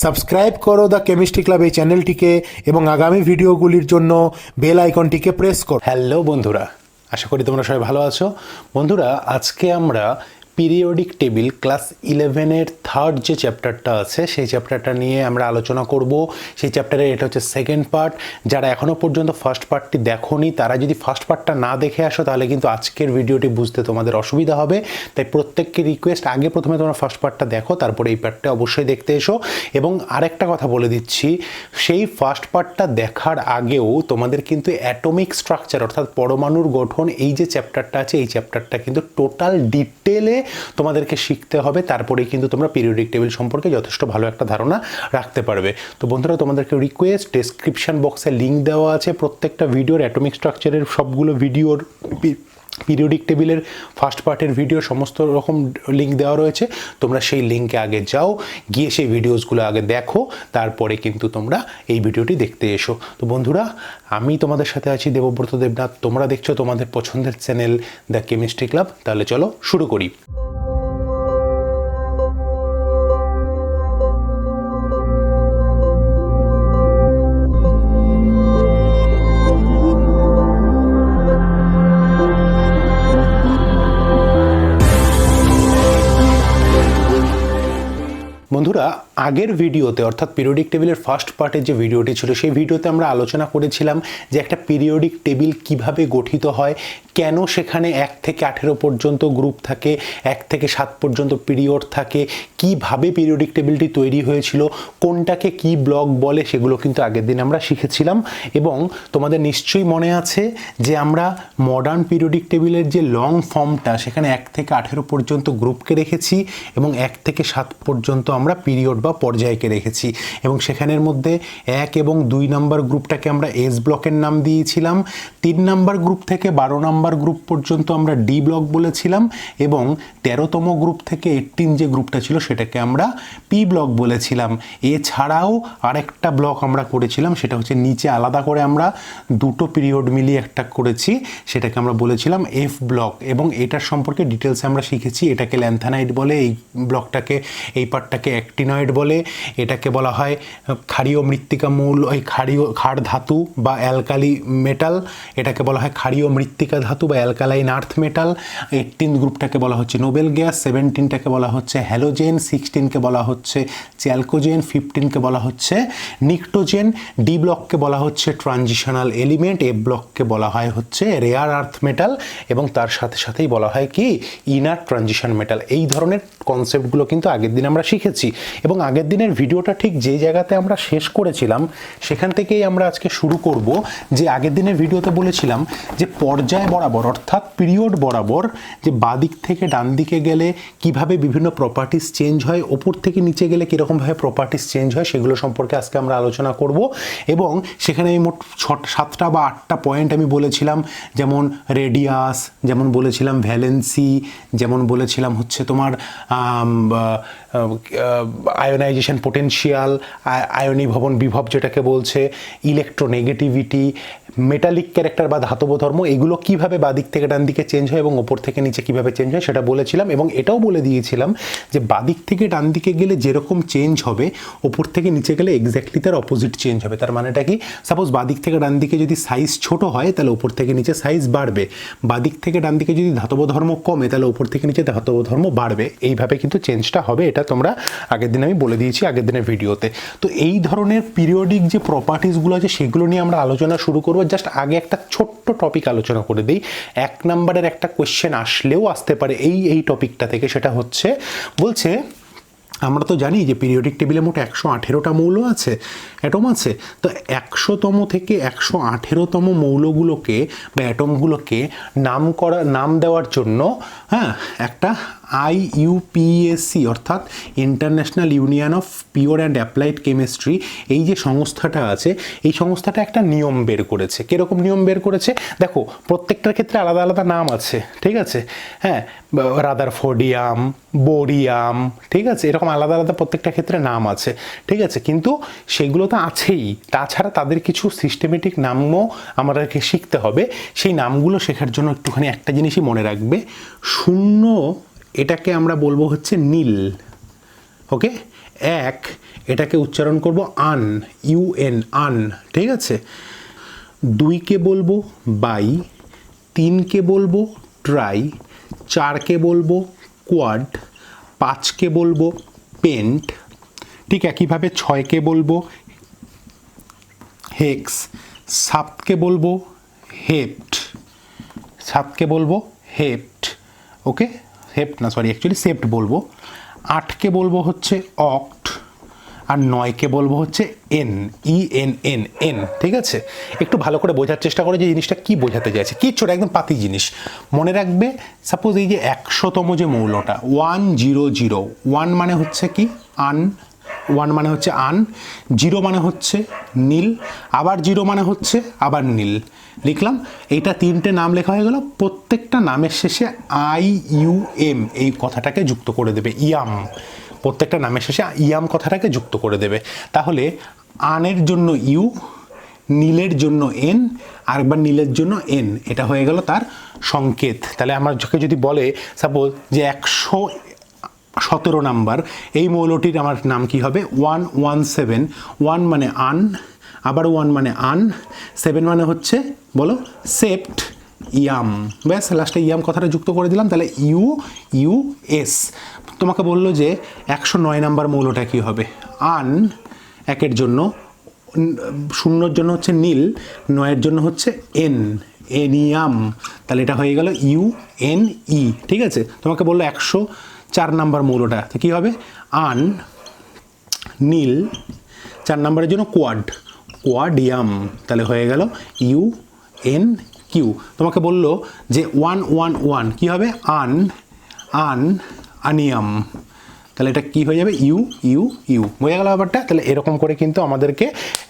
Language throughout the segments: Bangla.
সাবস্ক্রাইব করো দ্য কেমিস্ট্রি ক্লাব এই চ্যানেলটিকে এবং আগামী ভিডিওগুলির জন্য বেল আইকনটিকে প্রেস করো। হ্যালো বন্ধুরা, আশা করি তোমরা সবাই ভালো আছো। বন্ধুরা, আজকে আমরা পিরিয়ডিক টেবিল ক্লাস 11-এর থার্ড যে চ্যাপ্টারটা আছে সেই চ্যাপ্টারটা নিয়ে আমরা আলোচনা করব। সেই চ্যাপ্টারের এটা হচ্ছে সেকেন্ড পার্ট। যারা এখনও পর্যন্ত ফার্স্ট পার্টটি দেখোনি তারা যদি ফার্স্ট পার্টটা না দেখে আসো তাহলে কিন্তু আজকের ভিডিওটি বুঝতে তোমাদের অসুবিধা হবে। তাই প্রত্যেককে রিকোয়েস্ট, আগে প্রথমে তোমরা ফার্স্ট পার্টটা দেখো, তারপরে এই পার্টটা অবশ্যই দেখতে এসো। এবং আরেকটা কথা বলে দিচ্ছি, সেই ফার্স্ট পার্টটা দেখার আগেও তোমাদের কিন্তু অ্যাটমিক স্ট্রাকচার অর্থাৎ পরমাণুর গঠন এই যে চ্যাপ্টারটা আছে এই চ্যাপ্টারটা কিন্তু টোটাল ডিটেলে তোমাদেরকে শিখতে হবে। তারপরেই কিন্তু তোমরা পিরিয়ডিক টেবিল সম্পর্কে যথেষ্ট ভালো একটা ধারণা রাখতে পারবে। তো বন্ধুরা, তোমাদেরকে রিকোয়েস্ট, ডেসক্রিপশন বক্সে লিঙ্ক দেওয়া আছে প্রত্যেকটা ভিডিওর, অ্যাটমিক স্ট্রাকচারের সবগুলো ভিডিওর, পিরিয়ডিক টেবিলের ফার্স্ট পার্টের ভিডিও সমস্ত রকম লিঙ্ক দেওয়া রয়েছে। তোমরা সেই লিঙ্কে আগে যাও, গিয়ে সেই ভিডিওসগুলো আগে দেখো, তারপরে কিন্তু তোমরা এই ভিডিওটি দেখতে এসো। তো বন্ধুরা, আমি তোমাদের সাথে আছি দেবব্রত দেবনাথ। তোমরা দেখছো তোমাদের পছন্দের চ্যানেল দ্য কেমিস্ট্রি ক্লাব। তাহলে চলো শুরু করি। বন্ধুরা, আগের ভিডিওতে অর্থাৎ পিরিয়ডিক টেবিলের ফার্স্ট পার্টের যে ভিডিওটি ছিল সেই ভিডিওতে আমরা আলোচনা করেছিলাম যে একটা পিরিয়ডিক টেবিল কিভাবে গঠিত হয়, কেন সেখানে 1 থেকে 18 পর্যন্ত গ্রুপ থাকে, 1 থেকে 7 পর্যন্ত পিরিয়ড থাকে, কিভাবে পিরিয়ডিক টেবিলটি তৈরি হয়েছিল, কোনটাকে কি ব্লক বলে, সেগুলো কিন্তু আগের দিন আমরা শিখেছিলাম। এবং তোমাদের নিশ্চয়ই মনে আছে যে আমরা মডার্ন পিরিয়ডিক টেবিলের যে লং ফর্মটা সেখানে 1 থেকে 18 পর্যন্ত গ্রুপকে রেখেছি এবং 1 থেকে 7 পর্যন্ত আমরা পিরিয়ড বা পর্যায়কে রেখেছি। এবং সেখানের মধ্যে 1 এবং 2 নম্বর গ্রুপটাকে আমরা এস ব্লকের নাম দিয়েছিলাম। 3 নম্বর গ্রুপ থেকে 12 নম্বর গ্রুপ পর্যন্ত আমরা ডি ব্লক বলেছিলাম এবং 13তম গ্রুপ থেকে 18 যে গ্রুপটা ছিল সেটাকে আমরা পি ব্লক বলেছিলাম। এছাড়াও আরেকটা ব্লক আমরা করেছিলাম, সেটা হচ্ছে নিচে আলাদা করে আমরা দুটো পিরিয়ড মিলিয়ে একটা করেছি, সেটাকে আমরা বলেছিলাম এফ ব্লক। এবং এটার সম্পর্কে ডিটেলসে আমরা শিখেছি। এটাকে ল্যান্থানাইড বলে, এই ব্লকটাকে, এই পার্টটাকে অ্যাক্টিনয়েড বলে, এটাকে বলা হয় ক্ষারীয় মৃত্তিকা মৌল, ওই ক্ষার ধাতু বা অ্যালকালি মেটাল, এটাকে বলা হয় ক্ষারীয় মৃত্তিকা ধাতু বা অ্যালকালাইন আর্থ মেটাল। 18 গ্রুপটাকে বলা হচ্ছে নোবেল গ্যাস, 17টাকে বলা হচ্ছে হ্যালোজেন, 16কে বলা হচ্ছে চ্যালকোজেন, 15কে বলা হচ্ছে নিকটোজেন, ডি ব্লককে বলা হচ্ছে ট্রানজিশনাল এলিমেন্ট, এফ ব্লককে বলা হয় হচ্ছে রেয়ার আর্থ মেটাল এবং তার সাথে সাথেই বলা হয় কি ইনার ট্রানজিশন মেটাল। এই ধরনের কনসেপ্টগুলো কিন্তু আগের দিন আমরা শিখেছি এবং আগের দিনের ভিডিওটা ঠিক যে জায়গাতে আমরা শেষ করেছিলাম সেখান থেকেই আমরা আজকে শুরু করব। যে আগের দিনের ভিডিওতে বলেছিলাম যে পর্যায় বরাবর অর্থাৎ পিরিয়ড বরাবর যে বাদিক থেকে ডান দিকে গেলে কিভাবে বিভিন্ন প্রপার্টিস চেঞ্জ হয়, ওপর থেকে নিচে গেলে কীরকমভাবে প্রপার্টিস চেঞ্জ হয়, সেগুলো সম্পর্কে আজকে আমরা আলোচনা করব। এবং সেখানে আমি মোট 7টা বা 8টা পয়েন্ট আমি বলেছিলাম, যেমন রেডিয়াস, যেমন বলেছিলাম ভ্যালেন্সি, যেমন বলেছিলাম হচ্ছে তোমার আয়োনাইজেশন পোটেনশিয়াল, আয়নীভবন বিভব যেটাকে বলছে, ইলেকট্রোনেগেটিভিটি, মেটালিক ক্যারেক্টার বা ধাতব ধর্ম, এগুলো কিভাবে বাদিক থেকে ডান দিকে চেঞ্জ হয় এবং ওপর থেকে নিচে কিভাবে চেঞ্জ হয় সেটা বলেছিলাম। এবং এটাও বলে দিয়েছিলাম যে বাদিক থেকে ডান দিকে গেলে যেরকম চেঞ্জ হবে ওপর থেকে নিচে গেলে এক্স্যাক্টলি তার অপোজিট চেঞ্জ হবে। তার মানেটা কি, সাপোজ বাদিক থেকে ডান দিকে যদি সাইজ ছোট হয় তাহলে ওপর থেকে নিচে সাইজ বাড়বে, বাদিক থেকে ডান দিকে যদি ধাতব ধর্ম কমে তাহলে ওপর থেকে নিচে ধাতব ধর্ম বাড়বে। এইভাবে কিন্তু চেঞ্জটা হবে, এটা তোমরা আগের দিন আমি বলে দিয়েছি আগের দিনের ভিডিওতে। তো এই ধরনের পিরিয়ডিক যে প্রপার্টিসগুলো আছে সেগুলো নিয়ে আমরা আলোচনা শুরু করবো। জাস্ট আগে একটা ছোট্ট টপিক আলোচনা করে দিই, 1 নম্বরের একটা কোয়েশ্চেন আসলেও আসতে পারে এই টপিকটা থেকে। সেটা হচ্ছে, বলছে আমরা তো জানি যে পিরিয়ডিক টেবিলে মোট 118টা মৌল আছে, অ্যাটম আছে। তো 100তম থেকে 118তম মৌলগুলোকে বা অ্যাটমগুলোকে নাম দেওয়ার জন্য একটা IUPAC অর্থাৎ international union of pure and applied chemistry, এই যে সংস্থাটা আছে এই সংস্থাটা একটা নিয়ম বের করেছে। কীরকম নিয়ম বের করেছে দেখো, প্রত্যেকটার ক্ষেত্রে আলাদা আলাদা নাম আছে, ঠিক আছে, রাদারফোর্ডিয়াম, বোরিয়াম, ঠিক আছে, এরকম আলাদা আলাদা প্রত্যেকটা ক্ষেত্রে নাম আছে, ঠিক আছে। কিন্তু সেগুলো তো আছেই, তাছাড়া তাদের কিছু সিস্টেমেটিক নামও আমাদেরকে শিখতে হবে। সেই নামগুলো শেখার জন্য একটুখানি একটা জিনিসই মনে রাখবে, 0 এটাকে আমরা বলবো হচ্ছে নীল, ওকে, এক, এটাকে উচ্চারণ করব আন, ইউএন, আন, ঠিক আছে। দুইকে বলবো বাই, তিনকে বলবো ট্রাই, চারকে বলবো কোয়াড, পাঁচকে বলবো পেন্ট, ঠিক একইভাবে ছয়কে বলবো হেক্স, সাতকে বলবো হেপ্ট, সাতকে বলবো হেপ্ট, ওকে, হেপ্ট না সরি অ্যাকচুয়ালি সেপ্ট বলবো, আটকে বলবো হচ্ছে অক্ট, আর নয়কে বলবো হচ্ছে এন, ইএনএন, এন, ঠিক আছে। একটু ভালো করে বোঝার চেষ্টা করে যে জিনিসটা কি বোঝাতে চাইছে, কিচ্ছু না, একদম পাতি জিনিস। মনে রাখবে সাপোজ এই যে 100তম যে মৌলটা 100, 1 মানে হচ্ছে কি আন, 1 মানে হচ্ছে আন, 0 মানে হচ্ছে নীল, আবার 0 মানে হচ্ছে আবার নীল, লিখলাম। এইটা তিনটে নাম লেখা হয়ে গেল। প্রত্যেকটা নামের শেষে IUM এই কথাটাকে যুক্ত করে দেবে, ইয়াম, প্রত্যেকটা নামের শেষে ইয়াম কথাটাকে যুক্ত করে দেবে। তাহলে আনের জন্য ইউ, নীলের জন্য এন, আরেকবার নীলের জন্য এন, এটা হয়ে গেল তার সংকেত। তাহলে আমার চোখে যদি বলে সাপোজ যে 117 নাম্বার এই মৌলটির আমার নাম কি হবে, 117, 1 মানে আন, আবার 1 মানে আন, 7 মানে হচ্ছে বলো সেপ্ট, ইয়াম, ব্যাস লাস্টে ইয়াম কথাটা যুক্ত করে দিলাম। তাহলে ইউএস। তোমাকে বললো যে 109 নাম্বার মৌলটা কি হবে, আন, একের জন্য, শূন্যর জন্য হচ্ছে নীল, নয়ের জন্য হচ্ছে এন, এনিয়াম, তাহলে এটা হয়ে গেল UNE, ঠিক আছে। তোমাকে বললো 104 নাম্বার মৌলটা তো কী হবে, আন, নীল, 4 নাম্বারের জন্য কোয়াড, কোয়াডিয়াম, তাহলে হয়ে গেল UNQ। তোমাকে বললো যে 111 কী হবে, আনিয়াম, তাহলে এটা কি হয়ে যাবে, ইউ। বোঝা গেল ব্যাপারটা। তাহলে এরকম করে কিন্তু আমাদেরকে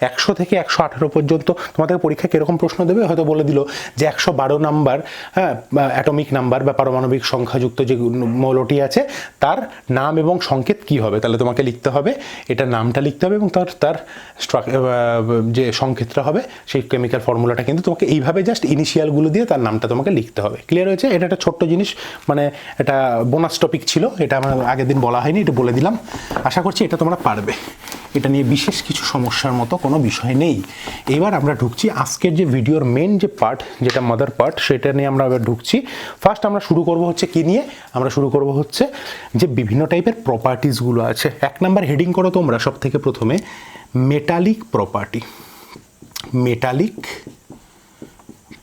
100 থেকে 118 পর্যন্ত তোমাদের পরীক্ষায় কীরকম প্রশ্ন দেবে, হয়তো বলে দিল যে 112 নাম্বার, হ্যাঁ, অ্যাটমিক নাম্বার বা পারমাণবিক সংখ্যাযুক্ত যে মৌলটি আছে তার নাম এবং সংকেত কি হবে। তাহলে তোমাকে লিখতে হবে, এটা নামটা লিখতে হবে এবং তার যে সংকেতটা হবে সেই কেমিক্যাল ফর্মুলাটা কিন্তু তোমাকে এইভাবে জাস্ট ইনিশিয়ালগুলো দিয়ে তার নামটা তোমাকে লিখতে হবে। ক্লিয়ার হয়েছে? এটা একটা ছোট্ট জিনিস, মানে এটা বোনাস টপিক ছিল, এটা আমার আগের দিন বলা হয়নি, এটা বলে দিলাম। আশা করছি এটা তোমরা পারবে, এটা নিয়ে বিশেষ কিছু সমস্যার মতো কোনো বিষয় নেই। এবার আমরা ঢুকছি আজকের যে ভিডিওর মেন যে পার্ট, যেটা মাদার পার্ট, সেটা নিয়ে আমরা এবার ঢুকছি। ফার্স্ট আমরা শুরু করব হচ্ছে কি নিয়ে, আমরা শুরু করব হচ্ছে যে বিভিন্ন টাইপের প্রপার্টিসগুলো আছে। 1 নাম্বার হেডিং করো তোমরা সব থেকে প্রথমে মেটালিক প্রপার্টি। মেটালিক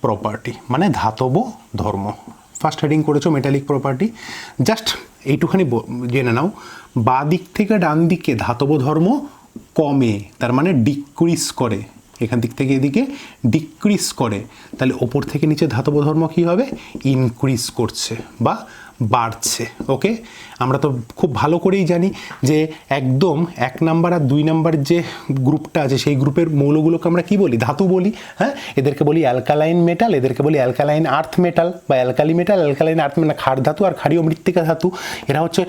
প্রপার্টি মানে ধাতব ধর্ম। ফার্স্ট হেডিং করেছো মেটালিক প্রপার্টি। জাস্ট এইটুখানি জেনে নাও, বাঁ দিক থেকে ডান দিকে ধাতব ধর্ম কমে, তার মানে ডিক্রিজ করে, এখান দিক থেকে এদিকে ডিক্রিজ করে, তাহলে ওপর থেকে নিচে ধাতব ধর্ম কী হবে, ইনক্রিজ করছে বা বাড়ছে। ওকে, আমরা তো খুব ভালো করেই জানি যে একদম 1 নাম্বার আর 2 নাম্বার যে গ্রুপটা আছে সেই গ্রুপের মৌলগুলোকে আমরা কি বলি, ধাতু বলি। হ্যাঁ, এদেরকে বলি অ্যালকালাইন মেটাল, এদেরকে বলি অ্যালকালাইন আর্থ মেটাল বা অ্যালকালি মেটাল, অ্যালকালাইন আর্থ মানে ক্ষার ধাতু আর ক্ষারীয় মৃত্তিকা ধাতু। এরা হচ্ছে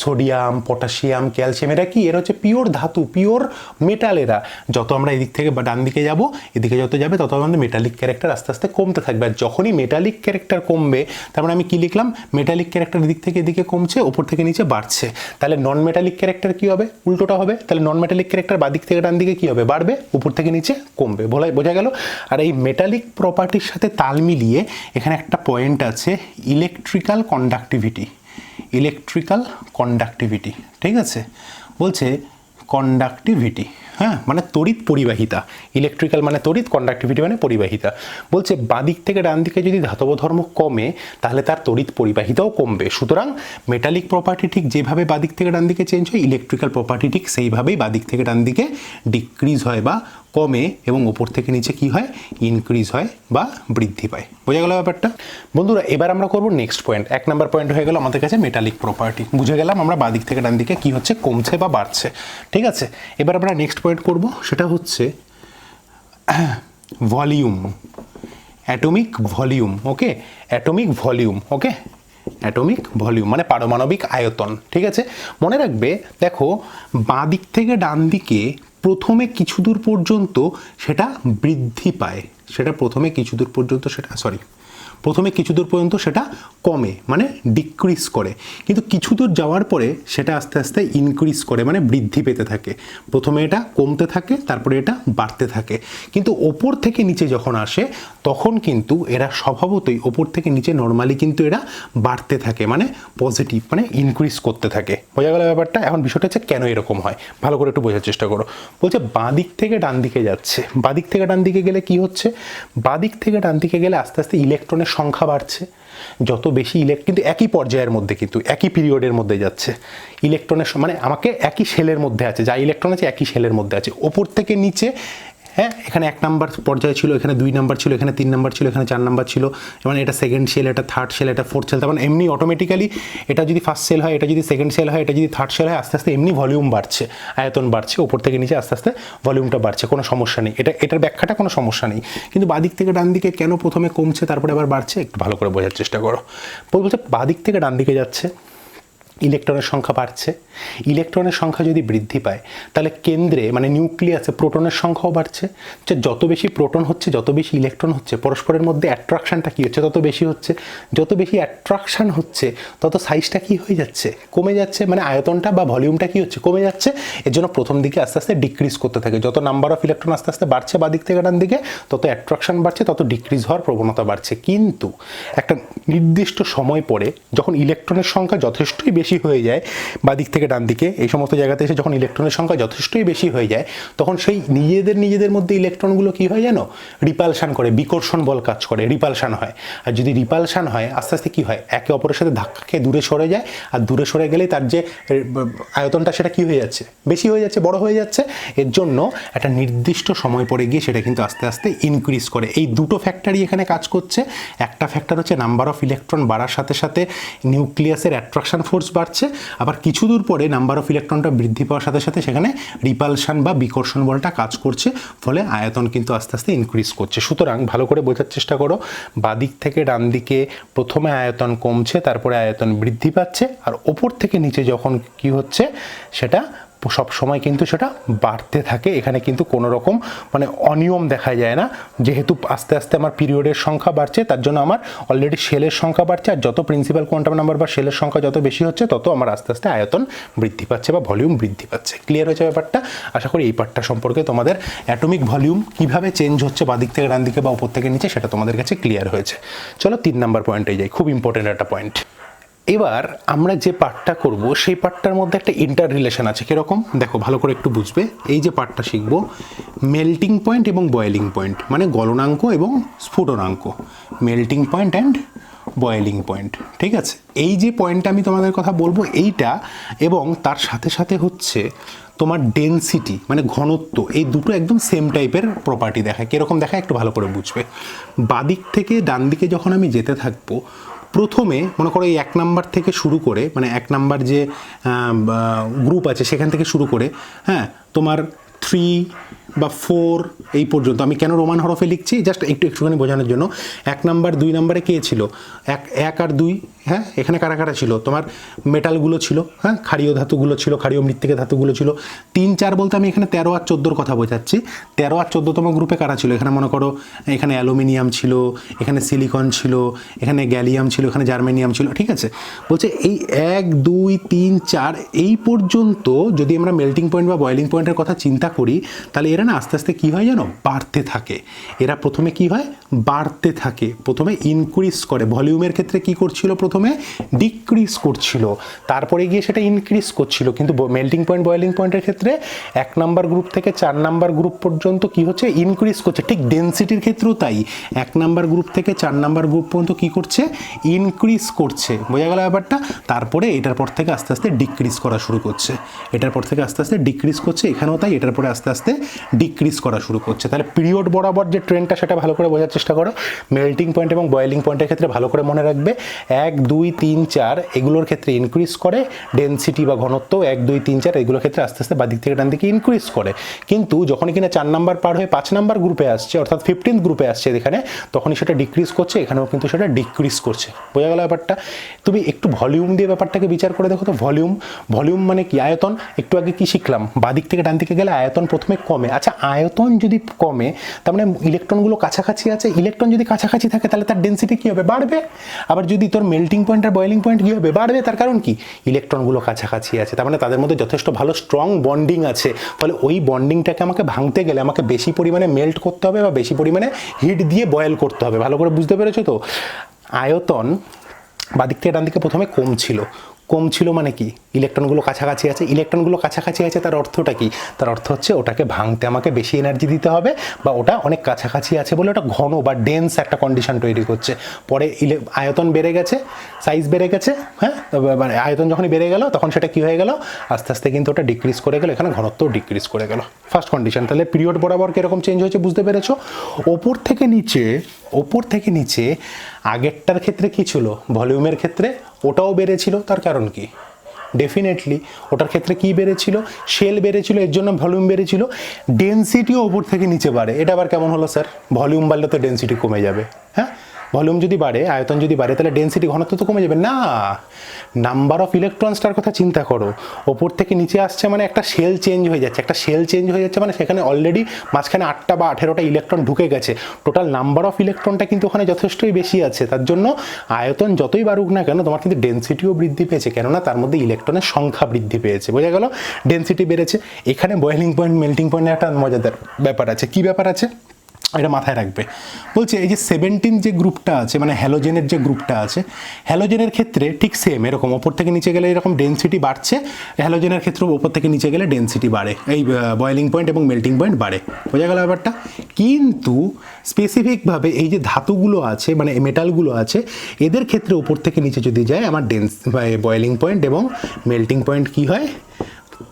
সোডিয়াম, পটাশিয়াম, ক্যালসিয়াম, এরা কি, এরা হচ্ছে পিওর ধাতু, পিওর মেটাল। এরা যত আমরা এদিক থেকে বা ডান দিকে যাব, এদিকে যত যাবে তত আমাদের মেটালিক ক্যারেক্টার আস্তে আস্তে কমতে থাকবে। আর যখনই মেটালিক ক্যারেক্টার কমবে, তার মানে আমি কি লিখলাম, মেটালিক ক্যারেক্টার এদিক থেকে এদিকে কমছে, ওপর থেকে নিচে বাড়ছে। তাহলে নন মেটালিক ক্যারেক্টার কি হবে, উল্টোটা হবে। তাহলে নন মেটালিক ক্যারেক্টার বাদিক থেকে ডান দিকে কি হবে, বাড়বে, উপর থেকে নিচে কমবে। বোঝা গেল? আর এই মেটালিক প্রপার্টির সাথে তাল মিলিয়ে এখানে একটা পয়েন্ট আছে, ইলেকট্রিক্যাল কন্ডাক্টিভিটি। ইলেকট্রিক্যাল কন্ডাক্টিভিটি, ঠিক আছে, বলছে কন্ডাক্টিভিটি, হ্যাঁ, মানে তড়িৎ পরিবাহিতা। ইলেকট্রিক্যাল মানে তড়িৎ, কন্ডাক্টিভিটি মানে পরিবাহিতা। বলছে বাদিক থেকে ডান দিকে যদি ধাতব ধর্ম কমে, তাহলে তার তড়িৎ পরিবাহিতাও কমবে। সুতরাং মেটালিক প্রপার্টি ঠিক যেভাবে বাদিক থেকে ডান দিকে চেঞ্জ হয়, ইলেকট্রিক্যাল প্রপার্টি ঠিক সেইভাবেই বাদিক থেকে ডান দিকে ডিক্রিজ হয় বা কমে, এবং ওপর থেকে নিচে কি হয়, ইনক্রিজ হয় বা বৃদ্ধি পায়। বোঝা গেল ব্যাপারটা? বন্ধুরা, এবার আমরা করব নেক্সট পয়েন্ট। 1 নাম্বার পয়েন্ট হয়ে গেল আমাদের কাছে মেটালিক প্রপার্টি, বুঝে গেলাম আমরা বাদিক থেকে ডান দিকে কি হচ্ছে, কমছে বা বাড়ছে। ঠিক আছে, এবার আমরা নেক্সট পয়েন্ট করব, সেটা হচ্ছে ভলিউম, অ্যাটমিক ভলিউম। ওকে, অ্যাটমিক ভলিউম। ওকে, অ্যাটমিক ভলিউম মানে পারমাণবিক আয়তন। ঠিক আছে, মনে রাখবে, দেখো বাঁ দিক থেকে ডান দিকে প্রথমে কিছু দূর পর্যন্ত সেটা বৃদ্ধি পায়, সেটা প্রথমে কিছু দূর পর্যন্ত সেটা প্রথমে কিছু দূর পর্যন্ত সেটা কমে মানে ডিক্রিজ করে, কিন্তু কিছু দূর যাওয়ার পরে সেটা আস্তে আস্তে ইনক্রিজ করে মানে বৃদ্ধি পেতে থাকে। প্রথমে এটা কমতে থাকে, তারপরে এটা বাড়তে থাকে, কিন্তু ওপর থেকে নিচে যখন আসে তখন কিন্তু এরা স্বভাবতই ওপর থেকে নিচে নর্মালি কিন্তু এরা বাড়তে থাকে মানে পজিটিভ মানে ইনক্রিজ করতে থাকে। বোঝা গেল ব্যাপারটা? এখন বিষয়টা হচ্ছে কেন এরকম হয়, ভালো করে একটু বোঝার চেষ্টা করো। বলছে বাঁ দিক থেকে ডান দিকে যাচ্ছে, বাঁ দিক থেকে ডান দিকে গেলে কি হচ্ছে, বাঁ দিক থেকে ডান দিকে গেলে আস্তে আস্তে ইলেকট্রনের সংখ্যা বাড়ছে। যত বেশি কিন্তু একই পর্যায়ের মধ্যে কিন্তু একই পিরিয়ডের মধ্যে যাচ্ছে ইলেকট্রনের মানে আমাকে একই শেলের মধ্যে আছে, যা ইলেকট্রন আছে একই শেলের মধ্যে আছে, ওপর থেকে নিচে। হ্যাঁ, এখানে 1 নাম্বার পর্যায়ে ছিল, এখানে 2 নাম্বার ছিল, এখানে 3 নাম্বার ছিল, এখানে 4 নাম্বার ছিল, মানে এটা সেকেন্ড সেল, এটা থার্ড সেল, এটা ফোর্থ সেল। তার মানে এমনি অটোমেটিক্যালি এটা যদি ফার্স্ট সেল হয়, এটা যদি সেকেন্ড সেল হয়, এটা যদি থার্ড সেল হয়, আস্তে আস্তে এমনি ভলিউম বাড়ছে, আয়তন বাড়ছে, ওপর থেকে নিচে আস্তে আস্তে ভলিউমটা বাড়ছে, কোনো সমস্যা নেই। এটার ব্যাখ্যাটা কোনো সমস্যা নেই। কিন্তু বাদিক থেকে ডান দিকে কেন প্রথমে কমছে তারপরে আবার বাড়ছে, একটু ভালো করে বোঝার চেষ্টা করো। বলছে বাদিক থেকে ডান দিকে যাচ্ছে, ইলেকট্রনের সংখ্যা বাড়ছে। ইলেকট্রনের সংখ্যা যদি বৃদ্ধি পায় তাহলে কেন্দ্রে মানে নিউক্লিয়াসে প্রোটনের সংখ্যাও বাড়ছে। যত বেশি প্রোটন হচ্ছে, যত বেশি ইলেকট্রন হচ্ছে, পরস্পরের মধ্যে অ্যাট্রাকশানটা কী হচ্ছে, তত বেশি হচ্ছে। যত বেশি অ্যাট্রাকশান হচ্ছে তত সাইজটা কী হয়ে যাচ্ছে, কমে যাচ্ছে, মানে আয়তনটা বা ভলিউমটা কী হচ্ছে, কমে যাচ্ছে। এর জন্য প্রথম দিকে আস্তে আস্তে ডিক্রিজ করতে থাকে। যত নাম্বার অফ ইলেকট্রন আস্তে আস্তে বাড়ছে বাদিক থেকে ডান দিকে, তত অ্যাট্রাকশান বাড়ছে, তত ডিক্রিজ হওয়ার প্রবণতা বাড়ছে। কিন্তু একটা নির্দিষ্ট সময় পরে যখন ইলেকট্রনের সংখ্যা যথেষ্টই বেশি হয়ে যায় বাদিক থেকে ডান দিকে, এই সমস্ত জায়গাতে এসে যখন ইলেকট্রনের সংখ্যা যথেষ্টই বেশি হয়ে যায়, তখন সেই নিজেদের মধ্যে ইলেকট্রনগুলো কী হয় জানো, রিপালশান করে, বিকর্ষণ বল কাজ করে, রিপালশান হয়। আর যদি রিপালশান হয় আস্তে আস্তে কী হয়, একে অপরের সাথে ধাক্কা খেয়ে দূরে সরে যায়। আর দূরে সরে গেলেই তার যে আয়তনটা সেটা কী হয়ে যাচ্ছে, বেশি হয়ে যাচ্ছে, বড় হয়ে যাচ্ছে। এর জন্য একটা নির্দিষ্ট সময় পরে গিয়ে সেটা কিন্তু আস্তে আস্তে ইনক্রিজ করে। এই দুটো ফ্যাক্টরই এখানে কাজ করছে। একটা ফ্যাক্টর হচ্ছে নাম্বার অফ ইলেকট্রন বাড়ার সাথে সাথে নিউক্লিয়াসের অ্যাট্রাকশন ফোর্স বাড়ছে, আবার কিছু দূর পরে নাম্বার অফ ইলেকট্রনটা বৃদ্ধি পাওয়ার সাথে সাথে সেখানে রিপালশন বা বিকর্ষণ বলটা কাজ করছে, ফলে আয়তন কিন্তু আস্তে আস্তে ইনক্রিজ করছে। সুতরাং ভালো করে বোঝার চেষ্টা করো, বাদিক থেকে ডান দিকে প্রথমে আয়তন কমছে, তারপরে আয়তন বৃদ্ধি পাচ্ছে, আর ওপর থেকে নিচে যখন কি হচ্ছে সেটা সব সময় কিন্তু সেটা বাড়তে থাকে। এখানে কিন্তু কোনো রকম মানে অনিয়ম দেখা যায় না, যেহেতু আস্তে আস্তে আমার পিরিয়ডের সংখ্যা বাড়ছে, তার জন্য আমার অলরেডি শেলের সংখ্যা বাড়ছে, আর যত প্রিন্সিপাল কোয়ান্টাম নাম্বার বা শেলের সংখ্যা যত বেশি হচ্ছে তত আমার আস্তে আস্তে আয়তন বৃদ্ধি পাচ্ছে বা ভলিউম বৃদ্ধি পাচ্ছে। ক্লিয়ার হয়েছে ব্যাপারটা? আশা করি এই পার্টটা সম্পর্কে তোমাদের অ্যাটমিক ভলিউম কীভাবে চেঞ্জ হচ্ছে বাদিক থেকে ডান দিকে বা উপর থেকে নিচে সেটা তোমাদের কাছে ক্লিয়ার হয়েছে। চলো 3 নাম্বার পয়েন্টে যাই, খুব ইম্পর্টেন্ট একটা পয়েন্ট। এবার আমরা যে পার্টটা করব সেই পার্টটার মধ্যে একটা ইন্টার রিলেশন আছে। কীরকম দেখো, ভালো করে একটু বুঝবে। এই যে পার্টটা শিখব, মেল্টিং পয়েন্ট এবং বয়েলিং পয়েন্ট, মানে গলনাঙ্ক এবং স্ফুটনাঙ্ক, melting point and boiling point. ঠিক আছে, এই যে পয়েন্টটা আমি তোমাদের কথা বলবো এইটা, এবং তার সাথে সাথে হচ্ছে তোমার ডেনসিটি মানে ঘনত্ব, এই দুটো একদম সেম টাইপের প্রপার্টি দেখায়। কীরকম দেখায় একটু ভালো করে বুঝবে। বাদিক থেকে ডান দিকে যখন আমি যেতে থাকবো, প্রথমে মনে করো এই 1 নাম্বার থেকে শুরু করে, মানে 1 নাম্বার যে গ্রুপ আছে সেখান থেকে শুরু করে, হ্যাঁ, তোমার 3 বা 4 এই পর্যন্ত। আমি কেন রোমান হরফে লিখছি জাস্ট একটুখানি বোঝানোর জন্য। 1 নাম্বার 2 নাম্বারে কে ছিল, 1 আর 2, হ্যাঁ, এখানে কারা কারা ছিল, তোমার মেটালগুলো ছিল, হ্যাঁ, ক্ষারীয় ধাতুগুলো ছিল, ক্ষারীয় মৃত্তিকা ধাতুগুলো ছিল। 3, 4 বলতে আমি এখানে 13 আর 14 কথা বোঝাচ্ছি। 13 আর 14তম গ্রুপে কারা ছিল, এখানে মনে করো এখানে অ্যালুমিনিয়াম ছিল, এখানে সিলিকন ছিল, এখানে গ্যালিয়াম ছিল, এখানে জার্মেনিয়াম ছিল। ঠিক আছে, বলছে এই 1, 2, 3, 4 এই পর্যন্ত যদি আমরা মেল্টিং পয়েন্ট বা বয়েলিং পয়েন্টের কথা চিন্তা করি, তাহলে এরা না আস্তে আস্তে কী হয় জানো, বাড়তে থাকে। এরা প্রথমে কি হয়, বাড়তে থাকে, প্রথমে ইনক্রিজ করে। ভলিউমের ক্ষেত্রে কি করছিল, প্রথমে ডিক্রিজ করছিল, তারপরে গিয়ে সেটা ইনক্রিজ করছিল। কিন্তু মেল্টিং পয়েন্ট বয়েলিং পয়েন্টের ক্ষেত্রে 1 নাম্বার গ্রুপ থেকে 4 নাম্বার গ্রুপ পর্যন্ত কি হচ্ছে, ইনক্রিজ করছে। ঠিক ডেনসিটির ক্ষেত্রেও তাই, 1 নাম্বার গ্রুপ থেকে 4 নাম্বার গ্রুপ পর্যন্ত কি করছে, ইনক্রিজ করছে। বোঝা গেল ব্যাপারটা? তারপরে এটার পর থেকে আস্তে আস্তে ডিক্রিজ করা শুরু করছে, এটার পর থেকে আস্তে আস্তে ডিক্রিজ করছে, এখানেও তাই, এটার পরে আস্তে আস্তে ডিক্রিজ করা শুরু করছে। তাহলে পিরিয়ড বরাবর যে ট্রেন্ডটা সেটা ভালো করে বোঝার চেষ্টা করো। মেল্টিং পয়েন্ট এবং বয়েলিং পয়েন্টের ক্ষেত্রে ভালো করে মনে রাখবে, 1, 2, 3, 4 এগুলোর ক্ষেত্রে ইনক্রিজ করে, ডেনসিটি বা ঘনত্ব 1, 2, 3, 4 এগুলোর ক্ষেত্রে আস্তে আস্তে বাদিক থেকে ডান দিকে ইনক্রিজ করে। কিন্তু যখনই কিনা 4 নাম্বার পার হয়ে 5 নাম্বার গ্রুপে আসছে, অর্থাৎ 15th গ্রুপে আসছে এখানে, তখনই সেটা ডিক্রিজ করছে, এখানেও কিন্তু সেটা ডিক্রিজ করছে। বোঝা গেল ব্যাপারটা? তুমি একটু ভলিউম দিয়ে ব্যাপারটাকে বিচার করে দেখো তো। ভলিউম মানে কি, আয়তন। একটু আগে কি শিখলাম, বাদিক থেকে ডান দিকে গেলে আয়তন প্রথমে কমে, আচ্ছা আয়তন যদি কমে তার মানে ইলেকট্রনগুলো কাছাকাছি আছে, ইলেকট্রন যদি কাছাকাছি থাকে তাহলে তার ডেন্সিটি কী হবে, বাড়বে। আবার যদি তোর মেল্টিং পয়েন্ট আর বয়েলিং পয়েন্ট কী হবে, বাড়বে। তার কারণ কি, ইলেকট্রনগুলো কাছাকাছি আছে, তার মানে তাদের মধ্যে যথেষ্ট ভালো স্ট্রং বন্ডিং আছে। ফলে ওই বন্ডিংটাকে আমাকে ভাঙতে গেলে আমাকে বেশি পরিমাণে মেল্ট করতে হবে বা বেশি পরিমাণে হিট দিয়ে বয়েল করতে হবে। ভালো করে বুঝতে পেরেছো তো? আয়তন বাদিক থেকে ডান দিকে প্রথমে কম ছিল মানে কি, ইলেকট্রনগুলো কাছাকাছি আছে, ইলেকট্রনগুলো কাছাকাছি আছে তার অর্থটা কি, তার অর্থ হচ্ছে ওটাকে ভাঙতে আমাকে বেশি এনার্জি দিতে হবে বা ওটা অনেক কাছাকাছি আছে বলে ওটা ঘন বা ডেন্স একটা কন্ডিশন তৈরি করছে। পরে আয়তন বেড়ে গেছে, সাইজ বেড়ে গেছে, হ্যাঁ, মানে আয়তন যখনই বেড়ে গেল তখন সেটা কি হয়ে গেল, আস্তে আস্তে কিন্তু ওটা ডিক্রিজ করে গেল, এখানে ঘনত্বও ডিক্রিজ করে গেল। First condition. তাহলে পিরিয়ড বরাবর কীরকম চেঞ্জ হয়েছে বুঝতে পেরেছো? ওপর থেকে নিচে আগেরটার ক্ষেত্রে কি ছিল, ভলিউমের ক্ষেত্রে ওটাও বেড়েছিল। তার কারণ কি, ডেফিনেটলি ওটার ক্ষেত্রে কি বেড়েছিল, শেল বেড়েছিল, এর জন্য ভলিউম বেড়েছিল। ডেন্সিটিও ওপর থেকে নিচে বাড়ে, এটা আবার কেমন হলো স্যার? ভলিউম বাড়লে তো ডেন্সিটি কমে যাবে। হ্যাঁ, ভলিউম যদি বাড়ে, আয়তন যদি বাড়ে, তাহলে ডেন্সিটি ঘনত্ব তো কমে যাবে না। নাম্বার অফ ইলেকট্রনসটার কথা চিন্তা করো, ওপর থেকে নিচে আসছে মানে একটা শেল চেঞ্জ হয়ে যাচ্ছে, মানে সেখানে অলরেডি মাঝখানে 8টা বা 18টা ইলেকট্রন ঢুকে গেছে। টোটাল নাম্বার অফ ইলেকট্রনটা কিন্তু ওখানে যথেষ্টই বেশি আছে। তার জন্য আয়তন যতই বাড়ুক না কেন তোমার কিন্তু ডেন্সিটিও বৃদ্ধি পেয়েছে, কেননা তার মধ্যে ইলেকট্রনের সংখ্যা বৃদ্ধি পেয়েছে। বোঝা গেল? ডেন্সিটি বেড়েছে। এখানে বয়েলিং পয়েন্ট মেল্টিং পয়েন্টের একটা মজাদার ব্যাপার আছে। কি ব্যাপার আছে এটা মাথায় রাখবে। বলছে এই যে 17 যে গ্রুপটা আছে, মানে হ্যালোজেনের যে গ্রুপটা আছে, হ্যালোজেনের ক্ষেত্রে ঠিক সেম এরকম ওপর থেকে নিচে গেলে এরকম ডেন্সিটি বাড়ছে, হ্যালোজেনের ক্ষেত্রেও ওপর থেকে নিচে গেলে ডেন্সিটি বাড়ে, এই বয়েলিং পয়েন্ট এবং মেল্টিং পয়েন্ট বাড়ে। বোঝা গেল ব্যাপারটা? কিন্তু স্পেসিফিকভাবে এই যে ধাতুগুলো আছে, মানে মেটালগুলো আছে, এদের ক্ষেত্রে ওপর থেকে নিচে যদি যায় আমার বয়েলিং পয়েন্ট এবং মেল্টিং পয়েন্ট কি হয়,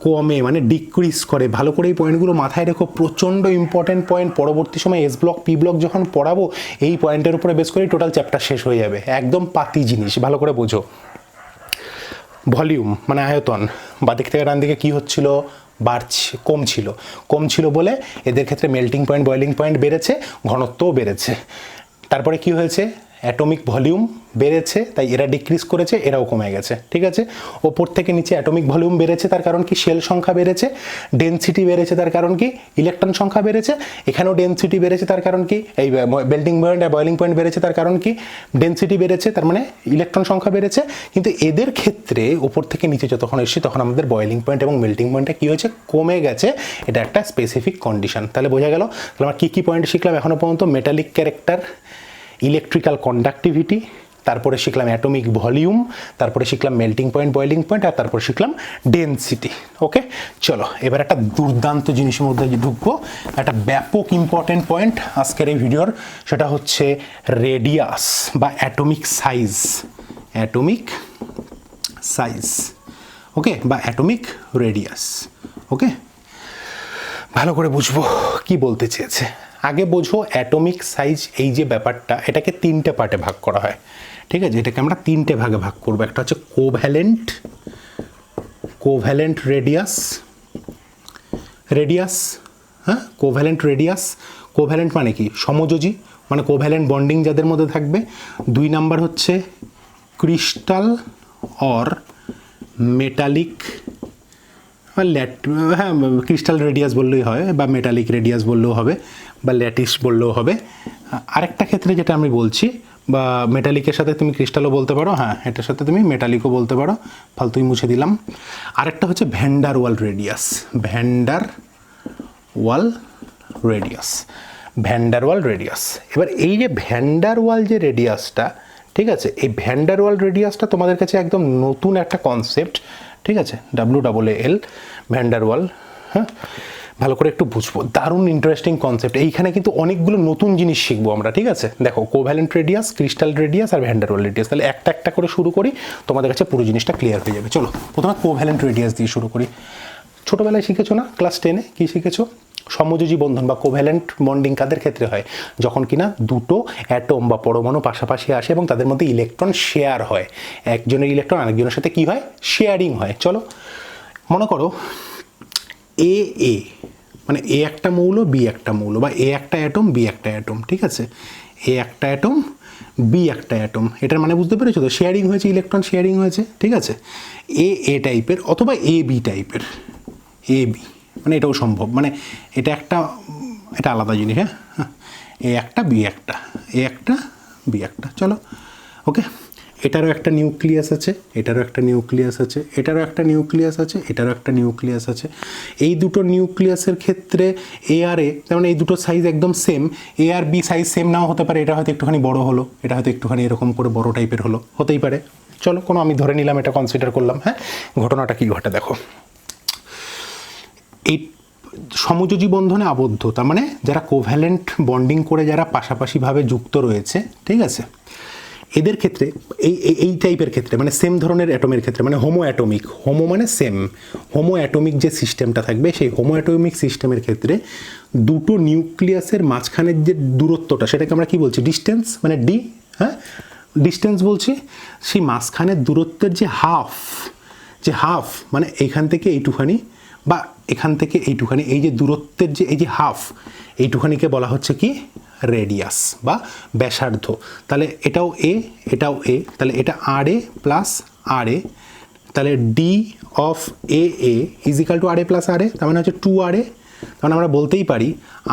কমে, মানে ডিক্রিজ করে। ভালো করে এই পয়েন্টগুলো মাথায় রেখো, প্রচণ্ড ইম্পর্টেন্ট পয়েন্ট। পরবর্তী সময় এস ব্লক পি ব্লক যখন পড়াবো এই পয়েন্টের উপরে বেস করে টোটাল চ্যাপ্টার শেষ হয়ে যাবে। একদম পাতি জিনিস, ভালো করে বোঝো। ভলিউম মানে আয়তন বাদিক থেকে ডান দিকে কী হচ্ছিল, কম ছিল বলে এদের ক্ষেত্রে মেল্টিং পয়েন্ট বয়েলিং পয়েন্ট বেড়েছে, ঘনত্বও বেড়েছে। তারপরে কি হয়েছে, অ্যাটমিক ভলিউম বেড়েছে, তাই এরা ডিক্রিজ করেছে, এরাও কমে গেছে। ঠিক আছে, ওপর থেকে নিচে অ্যাটমিক ভলিউম বেড়েছে, তার কারণ কি, শেল সংখ্যা বেড়েছে। ডেন্সিটি বেড়েছে, তার কারণ কি, ইলেকট্রন সংখ্যা বেড়েছে। এখানেও ডেন্সিটি বেড়েছে, তার কারণ কি, এই মেল্টিং পয়েন্ট আর বয়েলিং পয়েন্ট বেড়েছে, তার কারণ কি, ডেন্সিটি বেড়েছে, তার মানে ইলেকট্রন সংখ্যা বেড়েছে। কিন্তু এদের ক্ষেত্রে ওপর থেকে নিচে যতক্ষণ এসেছে তখন আমাদের বয়েলিং পয়েন্ট এবং মেল্টিং পয়েন্টটা কী হয়েছে, কমে গেছে। এটা একটা স্পেসিফিক কন্ডিশন। তাহলে বোঝা গেল তাহলে আমরা কী পয়েন্ট শিখলাম এখনও পর্যন্ত? মেটালিক ক্যারেক্টার, ইলেকট্রিক্যাল কন্ডাক্টিভিটি, তারপরে শিখলাম অ্যাটমিক ভলিউম, তারপরে শিখলাম মেল্টিং পয়েন্ট বয়েলিং পয়েন্ট, আর তারপরে শিখলাম ডেন্সিটি। ওকে, চলো এবার একটা দুর্দান্ত জিনিসের মধ্যে ঢুকবো, একটা ব্যাপক ইম্পর্টেন্ট পয়েন্ট আজকের এই ভিডিওর, সেটা হচ্ছে রেডিয়াস বা অ্যাটমিক সাইজ। ওকে, বা অ্যাটমিক রেডিয়াস। ওকে, ভালো করে বুঝবো কি বলতে চেয়েছে। আগে বোঝো অ্যাটমিক সাইজ, এই যে ব্যাপারটা, এটাকে 3টে পার্টে ভাগ করা হয়। ঠিক আছে, এটাকে আমরা 3টে ভাগে ভাগ করবো। একটা হচ্ছে কোভ্যালেন্ট রেডিয়াস, হ্যাঁ, কোভ্যালেন্ট মানে কি, সমযোজী, মানে কোভ্যালেন্ট বন্ডিং যাদের মধ্যে থাকবে। 2 নাম্বার হচ্ছে ক্রিস্টাল অর মেটালিক, হ্যাঁ ক্রিস্টাল রেডিয়াস বললেই হয়, বা মেটালিক রেডিয়াস বললেও হবে, বা ল্যাটিস বললেও হবে। আরেকটা ক্ষেত্রে যেটা আমি বলছি, বা মেটালিকের সাথে তুমি ক্রিস্টালও বলতে পারো, হ্যাঁ এটার সাথে তুমি মেটালিকও বলতে পারো, ফালতুই মুছে দিলাম। আরেকটা হচ্ছে ভ্যান্ডার ওয়াল রেডিয়াস। এবার এই যে ভ্যান্ডার ওয়াল যে রেডিয়াসটা, ঠিক আছে, এই ভ্যান্ডার ওয়াল রেডিয়াসটা তোমাদের কাছে একদম নতুন একটা কনসেপ্ট। ঠিক আছে, WAAL, ভ্যান্ডার ওয়াল। হ্যাঁ, ভালো করে একটু বুঝবো, দারুণ ইন্টারেস্টিং কনসেপ্ট। এইখানে কিন্তু অনেকগুলো নতুন জিনিস শিখবো আমরা। ঠিক আছে, দেখো কোভ্যালেন্ট রেডিয়াস, ক্রিস্টাল রেডিয়াস আর ভ্যান্ডার ওয়াল রেডিয়াস। তাহলে একটা একটা করে শুরু করি, তোমাদের কাছে পুরো জিনিসটা ক্লিয়ার হয়ে যাবে। চলো প্রথমে কোভ্যালেন্ট রেডিয়াস দিয়ে শুরু করি। ছোটোবেলায় শিখেছো না, ক্লাস 10-এ কী শিখেছো? সমযোজী বন্ধন বা কোভ্যালেন্ট বন্ডিং কাদের ক্ষেত্রে হয়? যখন কিনা দুটো অ্যাটম বা পরমাণু পাশাপাশি আসে এবং তাদের মধ্যে ইলেকট্রন শেয়ার হয়। একজনের ইলেকট্রন আরেকজনের সাথে কি হয়, শেয়ারিং হয়। চলো মনে করো এ মানে এ একটা মৌল, বি একটা মৌল, বা এ একটা অ্যাটম, বি একটা অ্যাটম। ঠিক আছে, এ একটা অ্যাটম, বি একটা অ্যাটম। এটার মানে বুঝতে পেরেছো তো, শেয়ারিং হয়েছে, ইলেকট্রন শেয়ারিং হয়েছে। ঠিক আছে, এ টাইপের অথবা এ বি টাইপের, মানে এটাও সম্ভব, মানে এটা একটা, এটা আলাদা জিনিস। হ্যাঁ, এ একটা বি একটা, এ একটা বি একটা, চলো ওকে। এটারও একটা নিউক্লিয়াস আছে, এটারও একটা নিউক্লিয়াস আছে, এটারও একটা নিউক্লিয়াস আছে, এটারও একটা নিউক্লিয়াস আছে। এই দুটো নিউক্লিয়াসের ক্ষেত্রে এ আর এ, তার মানে এই দুটো সাইজ একদম সেম। এ আর বি সাইজ সেম নাও হতে পারে, এটা হয়তো একটুখানি বড় হলো, এটা হয়তো একটুখানি এরকম করে বড় টাইপের হলো, হতেই পারে। চলো, কোনো আমি ধরে নিলাম, এটা কনসিডার করলাম। হ্যাঁ, ঘটনাটা কি ঘটে দেখো। এই সমযোজী বন্ধনে আবদ্ধ, তার মানে যারা কোভ্যালেন্ট বন্ডিং করে যারা পাশাপাশিভাবে যুক্ত রয়েছে, ঠিক আছে, এদের ক্ষেত্রে এই টাইপের ক্ষেত্রে, মানে সেম ধরনের অ্যাটমের ক্ষেত্রে, মানে হোমো অ্যাটমিক, হোমো মানে সেম, হোমো অ্যাটমিক যে সিস্টেমটা থাকবে, সেই হোমো অ্যাটমিক সিস্টেমের ক্ষেত্রে দুটো নিউক্লিয়াসের মাঝখানের যে দূরত্বটা, সেটাকে আমরা কি বলছি, ডিস্টেন্স, মানে ডি, হ্যাঁ ডিস্টেন্স বলছি। সেই মাঝখানের দূরত্বের যে হাফ মানে এইখান থেকে এইটুখানি বা এখান থেকে এইটুখানি, এই যে দূরত্বের যে এই যে হাফ, এইটুখানিকে বলা হচ্ছে কি রেডিয়াস বা ব্যাসার্ধ। তাহলে এটাও এ, এটাও এ, তাহলে এটা আর এ প্লাস আর এ, তাহলে D of A is equal to R A plus R A, তার মানে হচ্ছে 2 আর এ। কারণ আমরা বলতেই পারি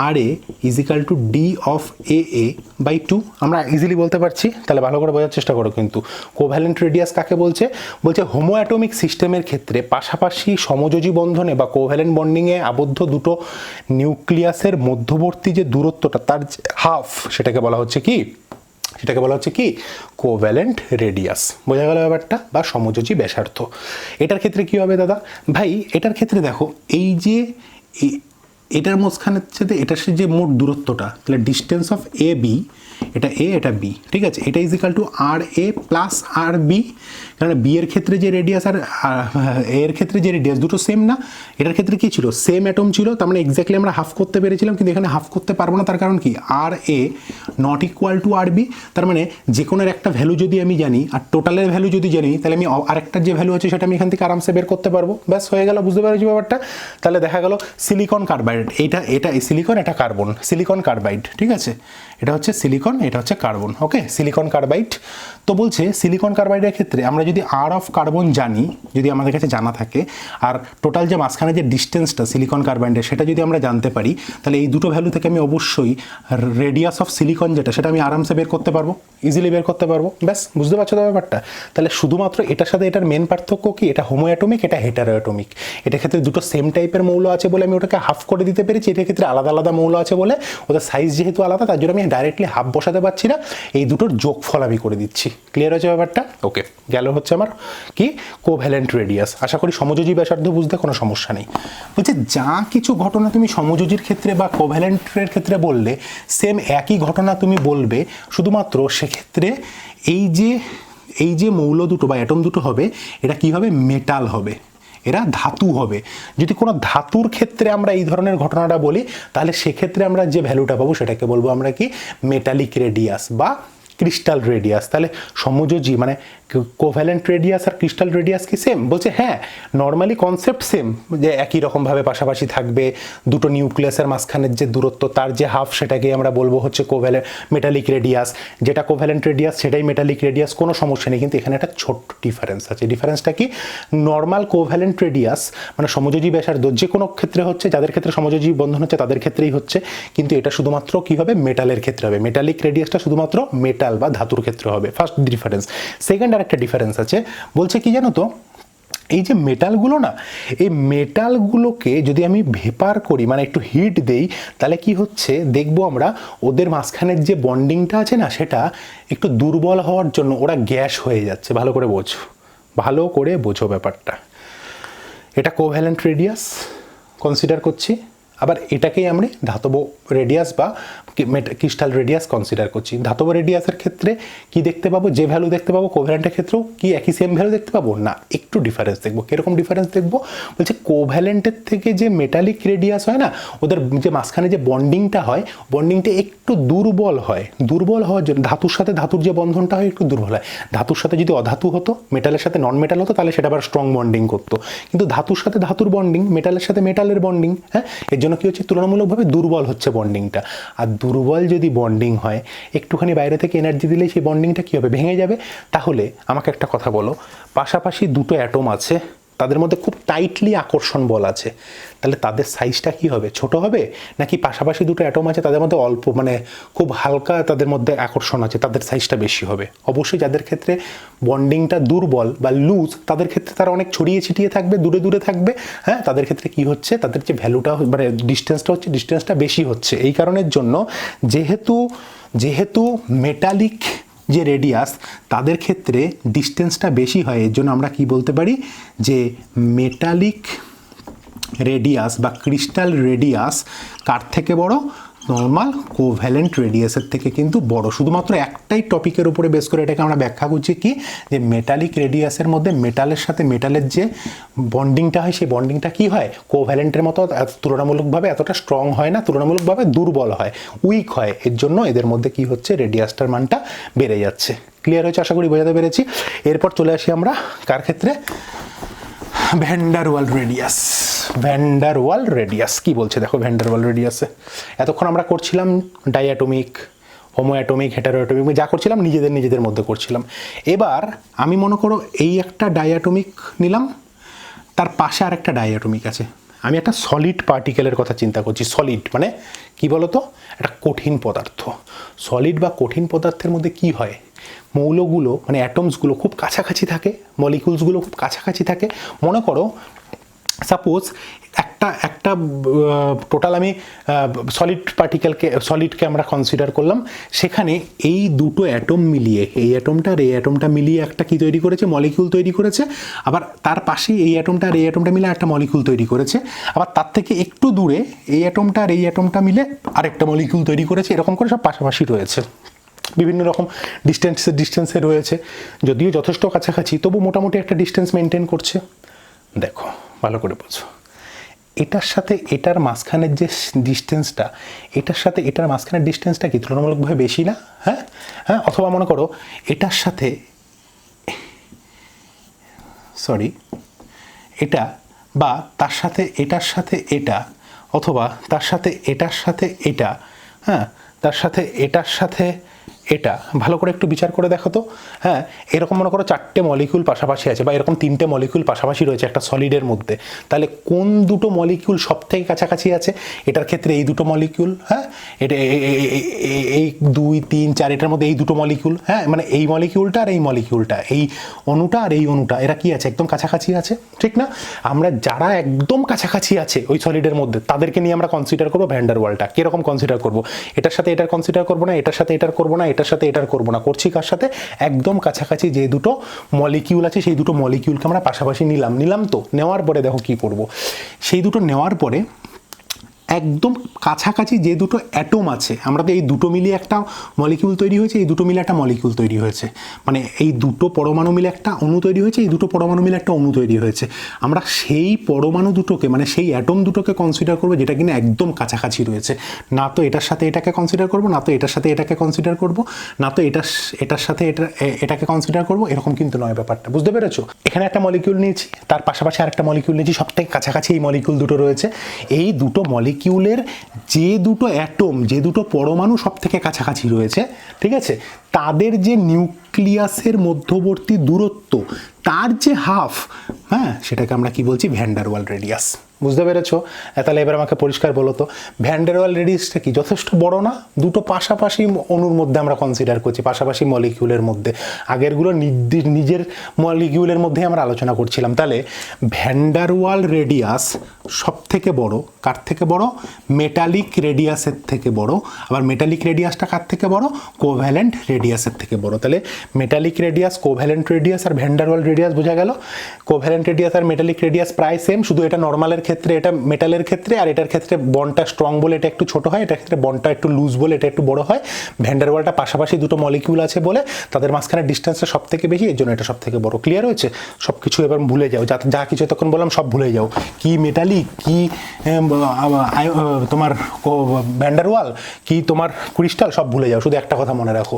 R A is equal to D of A by 2, আমরা ইজিলি বলতে পারছি। তাহলে ভালো করে বোঝার চেষ্টা করো কিন্তু, কোভ্যালেন্ট রেডিয়াস কাকে বলছে, বলছে হোমো অ্যাটমিক সিস্টেমের ক্ষেত্রে পাশাপাশি সমযোজী বন্ধনে বা কোভ্যালেন্ট বন্ডিংয়ে আবদ্ধ দুটো নিউক্লিয়াসের মধ্যবর্তী যে দূরত্বটা, তার হাফ, সেটাকে বলা হচ্ছে কি কোভ্যালেন্ট রেডিয়াস। বোঝা গেল ব্যাপারটা, বা সমযোজী ব্যাসার্ধ। এটার ক্ষেত্রে কি হবে দাদা ভাই, এটার ক্ষেত্রে দেখো এই যে এটার মাঝখানের সাথে এটার যে মোট দূরত্বটা, তাহলে ডিস্টেন্স অফ এ বি, এটা এ এটা বি, ঠিক আছে, এটা is equal to R A plus r b. কারণ বি এর ক্ষেত্রে যে রেডিয়াস আর এর ক্ষেত্রে যে রেডিয়াস দুটো সেম না, এটার ক্ষেত্রে কি ছিল, সেম অ্যাটম ছিল, তার মানে এক্স্যাক্টলি আমরা হাফ করতে পেরেছিলাম, কিন্তু এখানে হাফ করতে পারবো না। তার কারণ কি, R A not equal to R B, তার মানে যে কোনো একটা ভ্যালু যদি আমি জানি আর টোটালের ভ্যালু যদি জানি, তাহলে আমি আরেকটার যে ভ্যালু আছে সেটা আমি এখান থেকে আরামসে বের করতে পারবো। ব্যাস হয়ে গেল, বুঝতে পারছি ব্যাপারটা। তাহলে দেখা গেল সিলিকন কার্বাইড, এটা সিলিকন, এটা কার্বন, সিলিকন কার্বাইড, ঠিক আছে, এটা হচ্ছে সিলিকন, এটা হচ্ছে কার্বন, ওকে, সিলিকন কার্বাইড। তো বলছে সিলিকন কার্বাইডের ক্ষেত্রে আমরা যদি আর অফ কার্বন জানি, যদি আমাদের কাছে জানা থাকে, আর টোটাল যে মাঝখানে যে ডিস্টেন্সটা সিলিকন কার্বাইডের, সেটা যদি আমরা জানতে পারি, তাহলে এই দুটো ভ্যালু থেকে আমি অবশ্যই রেডিয়াস অফ সিলিকন যেটা, সেটা আমি আরামসে বের করতে পারবো, ইজিলি বের করতে পারবো। ব্যাস, বুঝতে পারছো তো ব্যাপারটা। তাহলে শুধুমাত্র এটার সাথে এটার মেন পার্থক্য কি, এটা হোমো অ্যাটমিক, এটা হেটারো অ্যাটমিক। এটার ক্ষেত্রে দুটো সেম টাইপের মৌল আছে বলে আমি ওটাকে হাফ করে দিতে পেরেছি, এটার ক্ষেত্রে আলাদা আলাদা মৌল আছে বলে ওদের সাইজ যেহেতু আলাদা, তার জন্য আমি ডাইরেক্টলি হাফ বসাতে পারছি না, এই দুটোর যোগফল আমি করে দিচ্ছি। ক্লিয়ার হয়েছে ব্যাপারটা? ওকে, গেল হচ্ছে আমার কি কোভ্যালেন্ট রেডিয়াস। আশা করি সমযোজী ব্যাসার্ধ বুঝতে কোনো সমস্যা নেই। বলছে যা কিছু ঘটনা তুমি সমযোজীর ক্ষেত্রে বা কোভ্যালেন্টের ক্ষেত্রে বললে, সেম একই ঘটনা তুমি বলবে, শুধুমাত্র সেক্ষেত্রে এই যে মৌল দুটো বা অ্যাটম দুটো হবে, এটা কি হবে, মেটাল হবে, এরা ধাতু হবে। যদি কোনো ধাতুর ক্ষেত্রে আমরা এই ধরনের ঘটনাটা বলি, তাহলে সেক্ষেত্রে আমরা যে ভ্যালুটা পাবো সেটাকে বলবো আমরা কি মেটালিক রেডিয়াস বা ক্রিস্টাল রেডিয়াস। তাহলে সমযোজী মানে কোভ্যালেন্ট রেডিয়াস আর ক্রিস্টাল রেডিয়াস কি সেম? বলছে হ্যাঁ, নর্মালি কনসেপ্ট সেম, যে একই রকমভাবে পাশাপাশি থাকবে, দুটো নিউক্লিয়াসের মাঝখানের যে দূরত্ব তার যে হাফ, সেটাকে আমরা বলবো হচ্ছে মেটালিক রেডিয়াস, যেটা কোভ্যালেন্ট রেডিয়াস সেটাই মেটালিক রেডিয়াস, কোনো সমস্যা নেই। কিন্তু এখানে একটা ছোট্ট ডিফারেন্স আছে। ডিফারেন্সটা কি, নর্মাল কোভ্যালেন্ট রেডিয়াস মানে সমযোজী ব্যাসার্ধ যে কোনো ক্ষেত্রে হচ্ছে, যাদের ক্ষেত্রে সমযোজী বন্ধন হচ্ছে তাদের ক্ষেত্রেই হচ্ছে, কিন্তু এটা শুধুমাত্র কি হবে, মেটালের ক্ষেত্রে হবে। মেটালিক রেডিয়াসটা শুধুমাত্র মেটাল বা ধাতুর ক্ষেত্রে হবে, ফার্স্ট ডিফারেন্স। সেকেন্ড আর একটা ডিফারেন্স আছে, বলছে কি জানো তো, এই যে মেটালগুলো না, এই মেটালগুলোকে যদি আমি ভেপার করি, মানে একটু হিট দেই, তাহলে কি হচ্ছে দেখবো আমরা, ওদের মাঝখানের যে বন্ডিংটা আছে না, সেটা একটু দুর্বল হওয়ার জন্য ওরা গ্যাস হয়ে যাচ্ছে। ভালো করে বোঝো ব্যাপারটা। এটা কোভ্যালেন্ট রেডিয়াস কনসিডার করছি, আবার এটাকেই আমরা ধাতব রেডিয়াস বা ক্রিস্টাল রেডিয়াস কনসিডার করছি। ধাতব রেডিয়াসের ক্ষেত্রে কি দেখতে পাবো, যে ভ্যালু দেখতে পাবো, কোভ্যালেন্টের ক্ষেত্রেও কি একই সেম ভ্যালু দেখতে পাবো না, একটু ডিফারেন্স দেখবো। কীরকম ডিফারেন্স দেখবো, বলছে কোভ্যালেন্টের থেকে যে মেটালিক রেডিয়াস হয় না, ওদের যে মাঝখানে যে বন্ডিংটা হয়, বন্ডিংটা একটু দুর্বল হয়। দুর্বল হওয়ার জন্য ধাতুর সাথে ধাতুর যে বন্ধনটা হয় একটু দুর্বল হয়। ধাতুর সাথে যদি অধাতু হতো, মেটালের সাথে নন মেটাল হতো, তাহলে সেটা আবার স্ট্রং বন্ডিং করতো। কিন্তু ধাতুর সাথে ধাতুর বন্ডিং, মেটালের সাথে মেটালের বন্ডিং, হ্যাঁ, এর জন্য কি হচ্ছে, তুলনামূলকভাবে দুর্বল হচ্ছে বন্ডিংটা। আর দুর্বল যদি বন্ডিং হয়, একটুখানি বাইরে থেকে এনার্জি দিলেই সেই বন্ডিংটা কী হবে, ভেঙে যাবে। তাহলে আমাকে একটা কথা বলো, পাশাপাশি দুটো অ্যাটম আছে, তাদের মধ্যে খুব টাইটলি আকর্ষণ বল আছে, তাহলে তাদের সাইজটা কি হবে, ছোট হবে, নাকি পাশাপাশি দুটো অ্যাটম আছে তাদের মধ্যে অল্প মানে খুব হালকা তাদের মধ্যে আকর্ষণ আছে তাদের সাইজটা বেশি হবে? অবশ্যই যাদের ক্ষেত্রে বন্ডিংটা দুর্বল বা লুজ তাদের ক্ষেত্রে তারা অনেক ছড়িয়ে ছিটিয়ে থাকবে, দূরে দূরে থাকবে, হ্যাঁ, তাদের ক্ষেত্রে কি হচ্ছে, তাদের যে ভ্যালুটা মানে ডিস্টেন্সটা বেশি হচ্ছে। এই কারণের জন্য যেহেতু মেটালিক যে রেডিয়াস তাদের ক্ষেত্রে ডিস্টেন্সটা বেশি হয়, এর জন্য আমরা কি বলতে পারি যে মেটালিক রেডিয়াস বা ক্রিস্টাল রেডিয়াস কার থেকে বড়, নর্মাল কোভ্যালেন্ট রেডিয়াসের থেকে কিন্তু বড়। শুধুমাত্র একটাই টপিকের উপরে বেস করে এটাকে আমরা ব্যাখ্যা করছি কি, যে মেটালিক রেডিয়াসের মধ্যে মেটালের সাথে মেটালের যে বন্ডিংটা হয় সেই বন্ডিংটা কি হয়, কোভ্যালেন্টের মতো তুলনামূলকভাবে এতটা স্ট্রং হয় না, তুলনামূলকভাবে দুর্বল হয়, উইক হয়। এর জন্য এদের মধ্যে কি হচ্ছে, রেডিয়াসটার মানটা বেড়ে যাচ্ছে। ক্লিয়ার হয়েছে, আশা করি বোঝাতে পেরেছি। এরপর চলে আসি আমরা কার ক্ষেত্রে, ভ্যান ডার ওয়াল রেডিয়াস কি বলছে দেখো। ভ্যান ডার ওয়াল রেডিয়াসে এতক্ষণ আমরা করছিলাম ডাইঅ্যাটমিক, হোমোঅ্যাটমিক, হেটারোঅ্যাটমিক, যা করছিলাম নিজেদের মধ্যে করছিলাম। এবার আমি মনে করো এই একটা ডাইঅ্যাটমিক নিলাম, তার পাশে আর একটা ডাইঅ্যাটমিক আছে। আমি একটা সলিড পার্টিকেলের কথা চিন্তা করছি। সলিড মানে কি বলতো, একটা কঠিন পদার্থ। সলিড বা কঠিন পদার্থের মধ্যে কি হয়, মৌলগুলো মানে অ্যাটমসগুলো খুব কাছাকাছি থাকে, মলিকুলসগুলো খুব কাছাকাছি থাকে। মনে করো সাপোজ একটা টোটাল আমি সলিডকে আমরা কনসিডার করলাম, সেখানে এই দুটো অ্যাটম মিলিয়ে, এই অ্যাটমটা আর এই অ্যাটমটা মিলিয়ে একটা কি তৈরি করেছে, মলিকিউল তৈরি করেছে। আবার তার পাশেই এই অ্যাটমটা আর এই অ্যাটমটা মিলে একটা মলিকিউল তৈরি করেছে। আবার তার থেকে একটু দূরে এই অ্যাটমটা আর এই অ্যাটমটা মিলে আরেকটা মলিকিউল তৈরি করেছে। এরকম করে সব পাশাপাশি রয়েছে, বিভিন্ন রকম ডিস্টেন্সে রয়েছে, যদিও যথেষ্ট কাছাকাছি, তবু মোটামুটি একটা ডিস্টেন্স মেনটেন করছে। দেখো ভালো করে বোঝো, এটার সাথে এটার মাঝখানের যে ডিস্টেন্সটা, এটার সাথে এটার মাঝখানের ডিস্টেন্সটা কি তুলনামূলকভাবে বেশি না? হ্যাঁ হ্যাঁ। অথবা মনে করো এটার সাথে এটা, বা তার সাথে এটার সাথে এটা, অথবা তার সাথে এটার সাথে এটা, হ্যাঁ, তার সাথে এটার সাথে এটা। ভালো করে একটু বিচার করে দেখো তো। হ্যাঁ, এরকম মনে করো চারটে মলিকিউল পাশাপাশি আছে, বা এরকম তিনটে মলিকিউল পাশাপাশি রয়েছে একটা সলিডের মধ্যে। তাহলে কোন দুটো মলিকিউল সব থেকে কাছাকাছি আছে? এটার ক্ষেত্রে এই দুটো মলিকিউল, হ্যাঁ, এটা এই 2 3 4 এটার মধ্যে এই দুটো মলিকিউল, হ্যাঁ, মানে এই মলিকিউলটা আর এই মলিকিউলটা, এই অণুটা আর এই অণুটা, এরা কি আছে, একদম কাছাকাছি আছে, ঠিক না? আমরা যারা একদম কাছাকাছি আছে ওই সলিডের মধ্যে তাদেরকে নিয়ে আমরা কনসিডার করবো ভ্যান ডার ওয়ালটা। কিরকম কনসিডার করবো? এটার সাথে এটার কনসিডার করবো না, এটার সাথে এটার করবো না, এটার সাথে এটার করবো না, করছি কার সাথে, একদম কাছাকাছি যে দুটো মলিকিউল আছে সেই দুটো মলিকিউলকে আমরা পাশাপাশি নিলাম। তো নেওয়ার পরে দেখো কি করব, সেই দুটো নেওয়ার পরে একদম কাছাকাছি যে দুটো অ্যাটম আছে, আমরা তো এই দুটো মিলিয়ে একটা মলিকিউল তৈরি হয়েছে, এই দুটো মিলে একটা মলিকিউল তৈরি হয়েছে, মানে এই দুটো পরমাণু মিলে একটা অণু তৈরি হয়েছে, এই দুটো পরমাণু মিলে একটা অণু তৈরি হয়েছে। আমরা সেই পরমাণু দুটোকে মানে সেই অ্যাটম দুটোকে কনসিডার করবো যেটা কিনা একদম কাছাকাছি রয়েছে। না তো এটার সাথে এটাকে কনসিডার করবো, না তো এটার সাথে এটাকে কনসিডার করবো, না তো এটার সাথে এটাকে কনসিডার করবো, এরকম কিন্তু নয় ব্যাপারটা। বুঝতে পেরেছো? এখানে একটা মলিকিউল নিয়েছি, তার পাশাপাশি আরেকটা মলিকিউল নিয়েছি, সব থেকে কাছাকাছি এই মলিকিউল দুটো রয়েছে। এই দুটো মলিকিউলের যে দুটো অ্যাটম, যে দুটো পরমাণু সব থেকে কাছাকাছি রয়েছে, ঠিক আছে, তাদের যে নিউক্লিয়াসের মধ্যবর্তী দূরত্ব, তার যে হাফ, হ্যাঁ, সেটাকে আমরা কি বলছি, ভ্যান ডার ওয়াল রেডিয়াস। বুঝতে পেরেছো? তাহলে এবার আমাকে পরিষ্কার বলো তো, ভ্যান ডার ওয়াল রেডিয়াসটা কি যথেষ্ট বড় না? দুটো পাশাপাশি অণুর মধ্যে আমরা কনসিডার করছি, পাশাপাশি মলিকিউলের মধ্যে। আগেরগুলো নিজের মলিকিউলের মধ্যেই আমরা আলোচনা করছিলাম। তাহলে ভ্যান ডার ওয়াল রেডিয়াস সব থেকে বড়, কার থেকে বড়? মেটালিক রেডিয়াসের থেকে বড়। আবার মেটালিক রেডিয়াসটা কার থেকে বড়? কোভ্যালেন্ট রেডিয়াসের থেকে বড়। তাহলে মেটালিক রেডিয়াস, কোভ্যালেন্ট রেডিয়াস আর ভ্যান ডার ওয়াল রেডিয়াস বোঝা গেল। কোভ্যালেন্ট রেডিয়াস আর মেটালিক রেডিয়াস প্রায় সেম, শুধু এটা নর্মালের ক্ষেত্রে, এটা মেটালের ক্ষেত্রে, আর এটার ক্ষেত্রে বন্ডটা স্ট্রং বলে এটা একটু ছোট হয়, এটার ক্ষেত্রে বন্ডটা একটু লুজ বলে এটা একটু বড় হয়। ভ্যান ডার ওয়ালটা পাশাপাশি দুটো মলিকিউল আছে বলে তাদের মাঝখানে ডিস্টেন্সটা সব থেকে বেশি, এর জন্য এটা সব থেকে বড়। ক্লিয়ার হয়েছে? সব কিছু এবার ভুলে যাও, যা কিছু তখন বললাম সব ভুলে যাও। কি মেটালিক, কি তোমার ভ্যান ডার ওয়াল, কি তোমার ক্রিস্টাল, সব ভুলে যাও। শুধু একটা কথা মনে রাখো,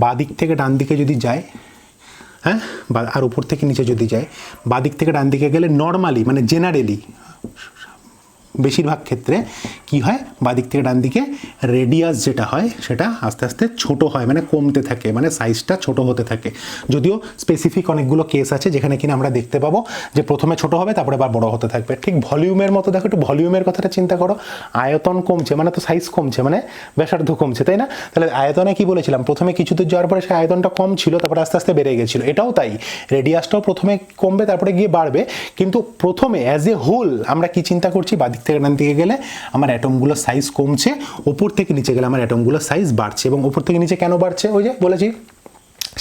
বাদিক থেকে ডান দিকে যদি যায়, হ্যাঁ, আর উপর থেকে নিচে যদি যায়, বাদিক থেকে ডান দিকে গেলে নর্মালি মানে জেনারেলি বেশিরভাগ ক্ষেত্রে কি হয়, বাদিক থেকে ডান দিকে রেডিয়াস যেটা হয় সেটা আস্তে আস্তে ছোট হয়, মানে কমতে থাকে, মানে সাইজটা ছোট হতে থাকে। যদিও স্পেসিফিক অনেকগুলো কেস আছে যেখানে কিনা আমরা দেখতে পাবো যে প্রথমে ছোট হবে তারপরে আবার বড় হতে থাকবে। ঠিক ভলিউমের মতো, দেখো একটু ভলিউমের কথাটা চিন্তা করো, আয়তন কমছে মানে তো সাইজ কমছে, মানে ব্যাসার্ধ কমছে, তাই না? তাহলে আয়তনে কি বলেছিলাম, প্রথমে কিছু দূর যাওয়ার পরে সেই আয়তনটা কম ছিল, তারপরে আস্তে আস্তে বেড়ে গেছিল। এটাও তাই, রেডিয়াসটাও প্রথমে কমবে তারপরে গিয়ে বাড়বে, কিন্তু প্রথমে অ্যাজ এ হোল আমরা কি চিন্তা করছি, বাদিক থেকে ডান দিকে গেলে আমার অ্যাটমগুলোর সাইজ কমছে, ওপর থেকে নিচে গেলে আমার অ্যাটমগুলোর সাইজ বাড়ছে। এবং ওপর থেকে নিচে কেন বাড়ছে, ওই যে বলেছি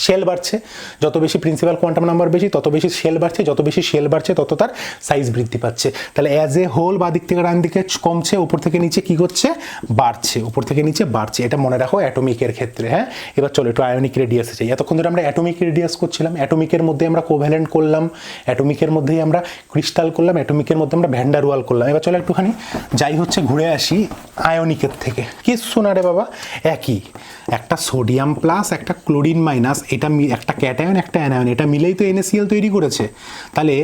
শেল বাড়ছে, যত বেশি প্রিন্সিপাল কোয়ান্টাম নাম্বার বেশি তত বেশি শেল বাড়ছে, যত বেশি শেল বাড়ছে তত তার সাইজ বৃদ্ধি পাচ্ছে। তাহলে অ্যাজ এ হোল বাদিক থেকে ডান দিকে কমছে, উপর থেকে নিচে কি করছে, বাড়ছে, উপর থেকে নিচে বাড়ছে। এটা মনে রাখো অ্যাটমিকের ক্ষেত্রে। হ্যাঁ, এবার চলো একটু আয়নিক রেডিয়াসে যাই। এতক্ষণ ধরে আমরা অ্যাটমিক রেডিয়াস করছিলাম, অ্যাটমিকের মধ্যে আমরা কোভ্যালেন্ট করলাম, অ্যাটমিকের মধ্যেই আমরা ক্রিস্টাল করলাম, অ্যাটমিকের মধ্যে আমরা ভ্যান ডার ওয়াল করলাম। এবার চলো একটুখানি যাই হচ্ছে ঘুরে আসি আয়নিকের থেকে। কিছু না রে বাবা, একই, একটা সোডিয়াম প্লাস একটা ক্লোরিন মাইনাস, এটা একটা ক্যাটায়ন একটা অ্যানায়ন, এটা মিলেই তো NaCl তৈরি করেছে। তাহলে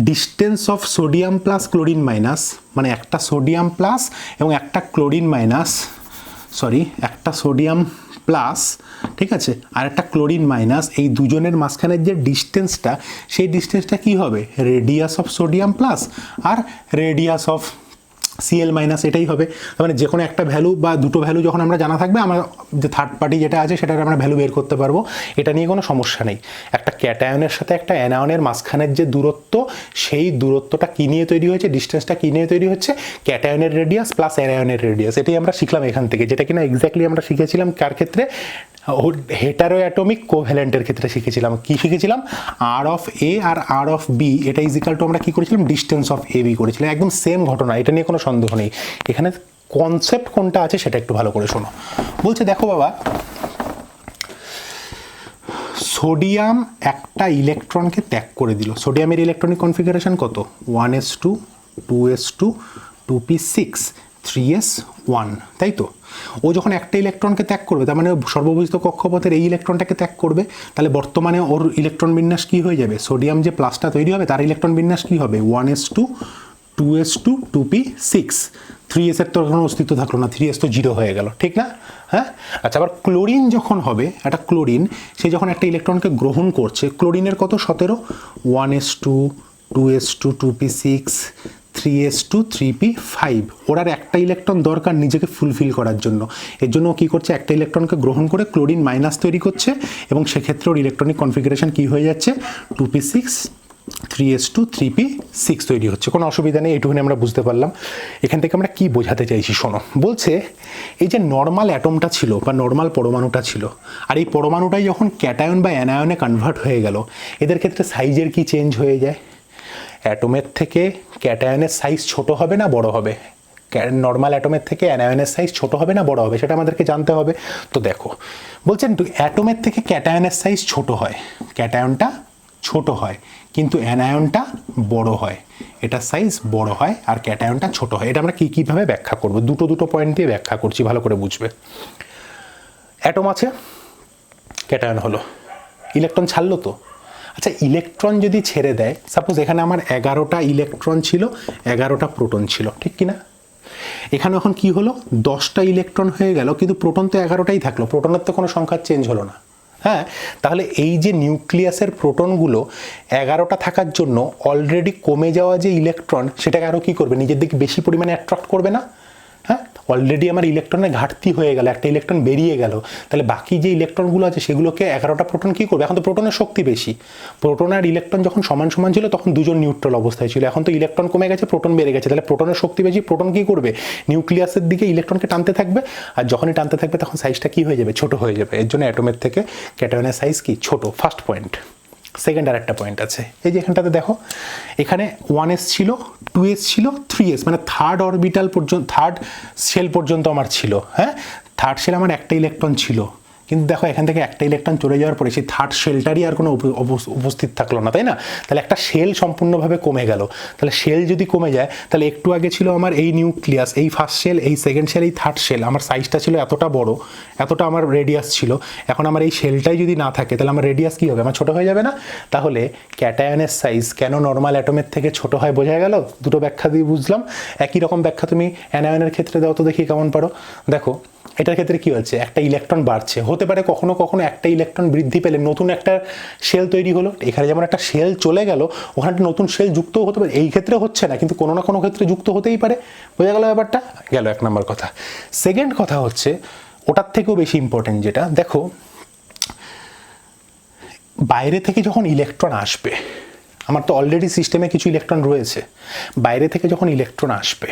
distance of sodium plus chlorine minus, মানে একটা সোডিয়াম প্লাস এবং একটা ক্লোরিন মাইনাস, সরি একটা সোডিয়াম প্লাস, ঠিক আছে, আর একটা ক্লোরিন মাইনাস, এই দুজনের মাঝখানের যে ডিস্টেন্সটা, সেই ডিস্টেন্সটা কি হবে, রেডিয়াস অফ সোডিয়াম প্লাস আর রেডিয়াস অফ Cl মাইনাস, এটাই হবে। মানে যে কোনো একটা ভ্যালু বা দুটো ভ্যালু যখন আমরা জানা থাকবে, আমরা যে থার্ড পার্টি যেটা আছে সেটার আমরা ভ্যালু বের করতে পারবো, এটা নিয়ে কোনো সমস্যা নেই। একটা ক্যাটায়নের সাথে একটা অ্যানায়নের মাঝখানের যে দূরত্ব, সেই দূরত্বটা কী নিয়ে তৈরি হয়েছে, ডিস্টেন্সটা কী নিয়ে তৈরি হচ্ছে, ক্যাটায়নের রেডিয়াস প্লাস অ্যানায়নের রেডিয়াস। এটাই আমরা শিখলাম এখান থেকে, যেটা কিনা এক্স্যাক্টলি আমরা শিখেছিলাম কার ক্ষেত্রে, হেটারো অ্যাটমিক কোভ্যালেন্টের ক্ষেত্রে শিখেছিলাম। কি শিখেছিলাম, আর অফ এ আর আর অফ বি, এটা ইজিক্যাল টু আমরা কি করেছিলাম, ডিস্টেন্স অফ এ বি করেছিলাম। একদম সেম ঘটনা, এটা নিয়ে কোনো সন্দেহ নেই। এখানে কনসেপ্ট কোনটা আছে সেটা একটু ভালো করে শোনো। বলছে দেখো বাবা, সোডিয়াম একটা ইলেকট্রনকে ত্যাগ করে দিল। সোডিয়ামের ইলেকট্রনিক কনফিগারেশন কত, 1s2 2s2 2p6 3s1, তাই তো? ও যখন একটা ইলেকট্রনকে ত্যাগ করবে, তার মানে সর্ববহিস্থ কক্ষপথের এই ইলেকট্রনটাকে ত্যাগ করবে, তাহলে বর্তমানে ওর ইলেকট্রন বিন্যাস কী হয়ে যাবে, সোডিয়াম যে প্লাসটা তৈরি হবে তার ইলেকট্রন বিন্যাস কী হবে, 1s2 2s2 2p6, 3s এর তো কোনো অস্তিত্ব থাকলো না, 3s তো 0 হয়ে গেল, ঠিক না? হ্যাঁ, আচ্ছা, আবার ক্লোরিন যখন হবে, একটা ক্লোরিন সে যখন একটা ইলেকট্রনকে গ্রহণ করছে, ক্লোরিনের কত 17, 1s2 2s2 2p6 3s2 3p5, ওর আর একটা ইলেকট্রন দরকার নিজেকে ফুলফিল করার জন্য। এর জন্য কী করছে, একটা ইলেকট্রনকে গ্রহণ করে ক্লোরিন মাইনাস তৈরি করছে, এবং সেক্ষেত্রে ওর ইলেকট্রনিক কনফিগারেশন কী হয়ে যাচ্ছে, 2p6 3s2 3p6 তৈরি হচ্ছে। কোনো অসুবিধা নেই, এইটুকুনি আমরা বুঝতে পারলাম। এখান থেকে আমরা কি বোঝাতে চাইছি শোনো। বলছে এই যে নর্মাল অ্যাটমটা ছিল বা নর্মাল পরমাণুটা ছিল, আর এই পরমাণুটাই যখন ক্যাটায়ন বা অ্যানায়নে কনভার্ট হয়ে গেল, এদের ক্ষেত্রে সাইজের কি চেঞ্জ হয়ে যায়, অ্যাটমের থেকে ক্যাটায়নের সাইজ ছোট হবে না বড় হবে, নর্মাল অ্যাটমের থেকে অ্যানায়নের সাইজ ছোট হবে না বড় হবে, সেটা আমাদেরকে জানতে হবে। তো দেখো বলছেন অ্যাটমের থেকে ক্যাটায়নের সাইজ ছোট হয়, ক্যাটায়নটা ছোট হয় কিন্তু অ্যানায়নটা বড় হয়, এটা সাইজ বড় হয় আর ক্যাটায়নটা ছোট হয়। এটা আমরা কীভাবে ব্যাখ্যা করব, দুটো পয়েন্ট দিয়ে ব্যাখ্যা করছি, ভালো করে বুঝবে। অ্যাটম আছে, ক্যাটায়ন হলো, ইলেকট্রন ছাড়লো তো। আচ্ছা, ইলেকট্রন যদি ছেড়ে দেয়, সাপোজ এখানে আমার 11টা ইলেকট্রন ছিল, 11টা প্রোটন ছিল, ঠিক কি না? এখানে এখন কি হলো, 10টা ইলেকট্রন হয়ে গেল, কিন্তু প্রোটন তো 11টাই থাকলো, প্রোটনের তো কোনো সংখ্যার চেঞ্জ হলো না। হ্যাঁ, তাহলে এই যে নিউক্লিয়াসের প্রোটনগুলো 11টা থাকার জন্য অলরেডি কমে যাওয়া যে ইলেকট্রন, সেটাকে আরও কী করবে, নিজের দিকে বেশি পরিমাণে অ্যাট্রাক্ট করবে না? হ্যাঁ, অলরেডি আমার ইলেকট্রনের ঘাটতি হয়ে গেল, একটা ইলেকট্রন বেরিয়ে গেল, তাহলে বাকি যে ইলেকট্রনগুলো আছে সেগুলোকে 11টা প্রোটন কী করবে, এখন তো প্রোটনের শক্তি বেশি, প্রোটন আর ইলেকট্রন যখন সমান সমান ছিল তখন দুজন নিউট্রাল অবস্থায় ছিল, এখন তো ইলেকট্রন কমে গেছে, প্রোটন বেড়ে গেছে, তাহলে প্রোটনের শক্তি বেশি, প্রোটন কী করবে, নিউক্লিয়াসের দিকে ইলেকট্রনকে টানতে থাকবে, আর যখনই টানতে থাকবে তখন সাইজটা কী হয়ে যাবে, ছোট হয়ে যাবে। এর জন্য অ্যাটমের থেকে ক্যাটায়নের সাইজ কি ছোট, ফার্স্ট পয়েন্ট। সেকেন্ড আর একটা পয়েন্ট আছে, এই যে এখানটাতে দেখো, এখানে 1s ছিল, 2s ছিল, 3s, মানে থার্ড অরবিটাল পর্যন্ত, থার্ড শেল পর্যন্ত আমার ছিল। হ্যাঁ, থার্ড শেল আমার একটা ইলেকট্রন ছিল, কিন্তু দেখো এখান থেকে একটা ইলেকট্রন চলে যাওয়ার পরে সেই থার্ড শেলটারই আর কোনো উপস্থিত থাকলো না, তাই না? তাহলে একটা শেল সম্পূর্ণভাবে কমে গেল। তাহলে শেল যদি কমে যায়, তাহলে একটু আগে ছিল আমার এই নিউক্লিয়াস, এই ফার্স্ট শেল, এই সেকেন্ড শেল, এই থার্ড শেল, আমার সাইজটা ছিল এতটা বড়, এতটা আমার রেডিয়াস ছিল। এখন আমার এই শেলটাই যদি না থাকে, তাহলে আমার রেডিয়াস কী হবে? আমার ছোটো হয়ে যাবে না? তাহলে ক্যাটায়নের সাইজ কেন নর্মাল অ্যাটমের থেকে ছোট হয় বোঝা গেল? দুটো ব্যাখ্যা দিয়ে বুঝলাম। একই রকম ব্যাখ্যা তুমি অ্যানায়নের ক্ষেত্রে দাও তো দেখি কেমন পারো। দেখো এটার ক্ষেত্রে কী হচ্ছে, একটা ইলেকট্রন বাড়ছে, হতে পারে কখনো কখনো একটা ইলেকট্রন বৃদ্ধি পেলে নতুন একটা শেল তৈরি হলো, এখানে যেমন একটা শেল চলে গেল, ওখানে একটা নতুন শেল যুক্তও হতে পারে। এই ক্ষেত্রে হচ্ছে না, কিন্তু কোনো না কোনো ক্ষেত্রে যুক্ত হতেই পারে। বোঝা গেল ব্যাপারটা? গেল এক নম্বর কথা। সেকেন্ড কথা হচ্ছে ওটার থেকেও বেশি ইম্পর্টেন্ট যেটা, দেখো বাইরে থেকে যখন ইলেকট্রন আসবে, আমার তো অলরেডি সিস্টেমে কিছু ইলেকট্রন রয়েছে, বাইরে থেকে যখন ইলেকট্রন আসবে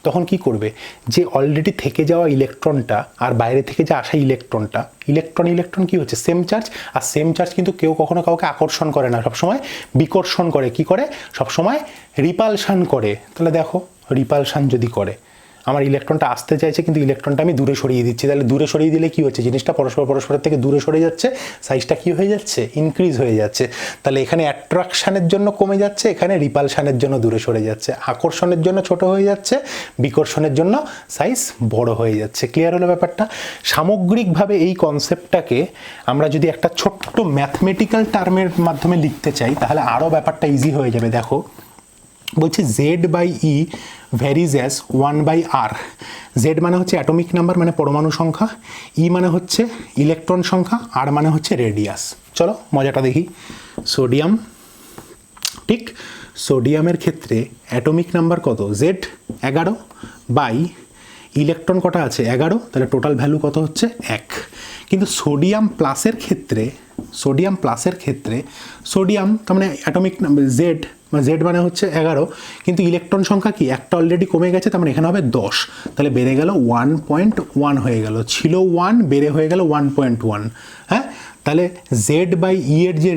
তখন কি করবে, যে অলরেডি থেকে যাওয়া ইলেকট্রনটা আর বাইরে থেকে যে আসা ইলেকট্রনটা, ইলেকট্রন কি হচ্ছে? Same charge. আর সেম চার্জ কিন্তু কেউ কখনো কাউকে আকর্ষণ করে না, সবসময় বিকর্ষণ করে। কি করে? সবসময় রিপালশন করে। তাহলে দেখো রিপালশন যদি করে, আমার ইলেকট্রনটা আসতে চাইছে কিন্তু ইলেকট্রনটা আমি দূরে সরিয়ে দিচ্ছি, তাহলে দূরে সরিয়ে দিলে কি হচ্ছে, জিনিসটা পরস্পরের থেকে দূরে সরে যাচ্ছে, সাইজটা কি হয়ে যাচ্ছে? ইনক্রিজ হয়ে যাচ্ছে। তাহলে এখানে অ্যাট্রাকশানের জন্য কমে যাচ্ছে, এখানে রিপালশানের জন্য দূরে সরে যাচ্ছে, আকর্ষণের জন্য ছোট হয়ে যাচ্ছে, বিকর্ষণের জন্য সাইজ বড় হয়ে যাচ্ছে। ক্লিয়ার হলো ব্যাপারটা? সামগ্রিকভাবে এই কনসেপ্টটাকে আমরা যদি একটা ছোট্ট ম্যাথমেটিক্যাল টার্মের মাধ্যমে লিখতে চাই, তাহলে আরও ব্যাপারটা ইজি হয়ে যাবে। দেখো বলছি Z/E varies as 1/R। Z মানে হচ্ছে অ্যাটমিক নাম্বার, মানে পরমাণু সংখ্যা, ই মানে হচ্ছে ইলেকট্রন সংখ্যা, আর মানে হচ্ছে রেডিয়াস। চলো মজাটা দেখি। সোডিয়াম, ঠিক, সোডিয়ামের ক্ষেত্রে অ্যাটমিক নাম্বার কত? জেড 11 বাই ইলেকট্রন কটা আছে? 11, তাহলে টোটাল ভ্যালু কত হচ্ছে? 1। কিন্তু সোডিয়াম প্লাসের ক্ষেত্রে সোডিয়াম তার মানে অ্যাটমিক নাম্বার জেড, মানে জেড মানে হচ্ছে 11, কিন্তু ইলেকট্রন সংখ্যা কি? একটা অলরেডি কমে গেছে, তার মানে এখানে হবে 10, তাহলে বেড়ে গেল 1.1 হয়ে গেল, ছিল 1 বেড়ে হয়ে গেল 1.1। হ্যাঁ, তাহলে Z/E এর যে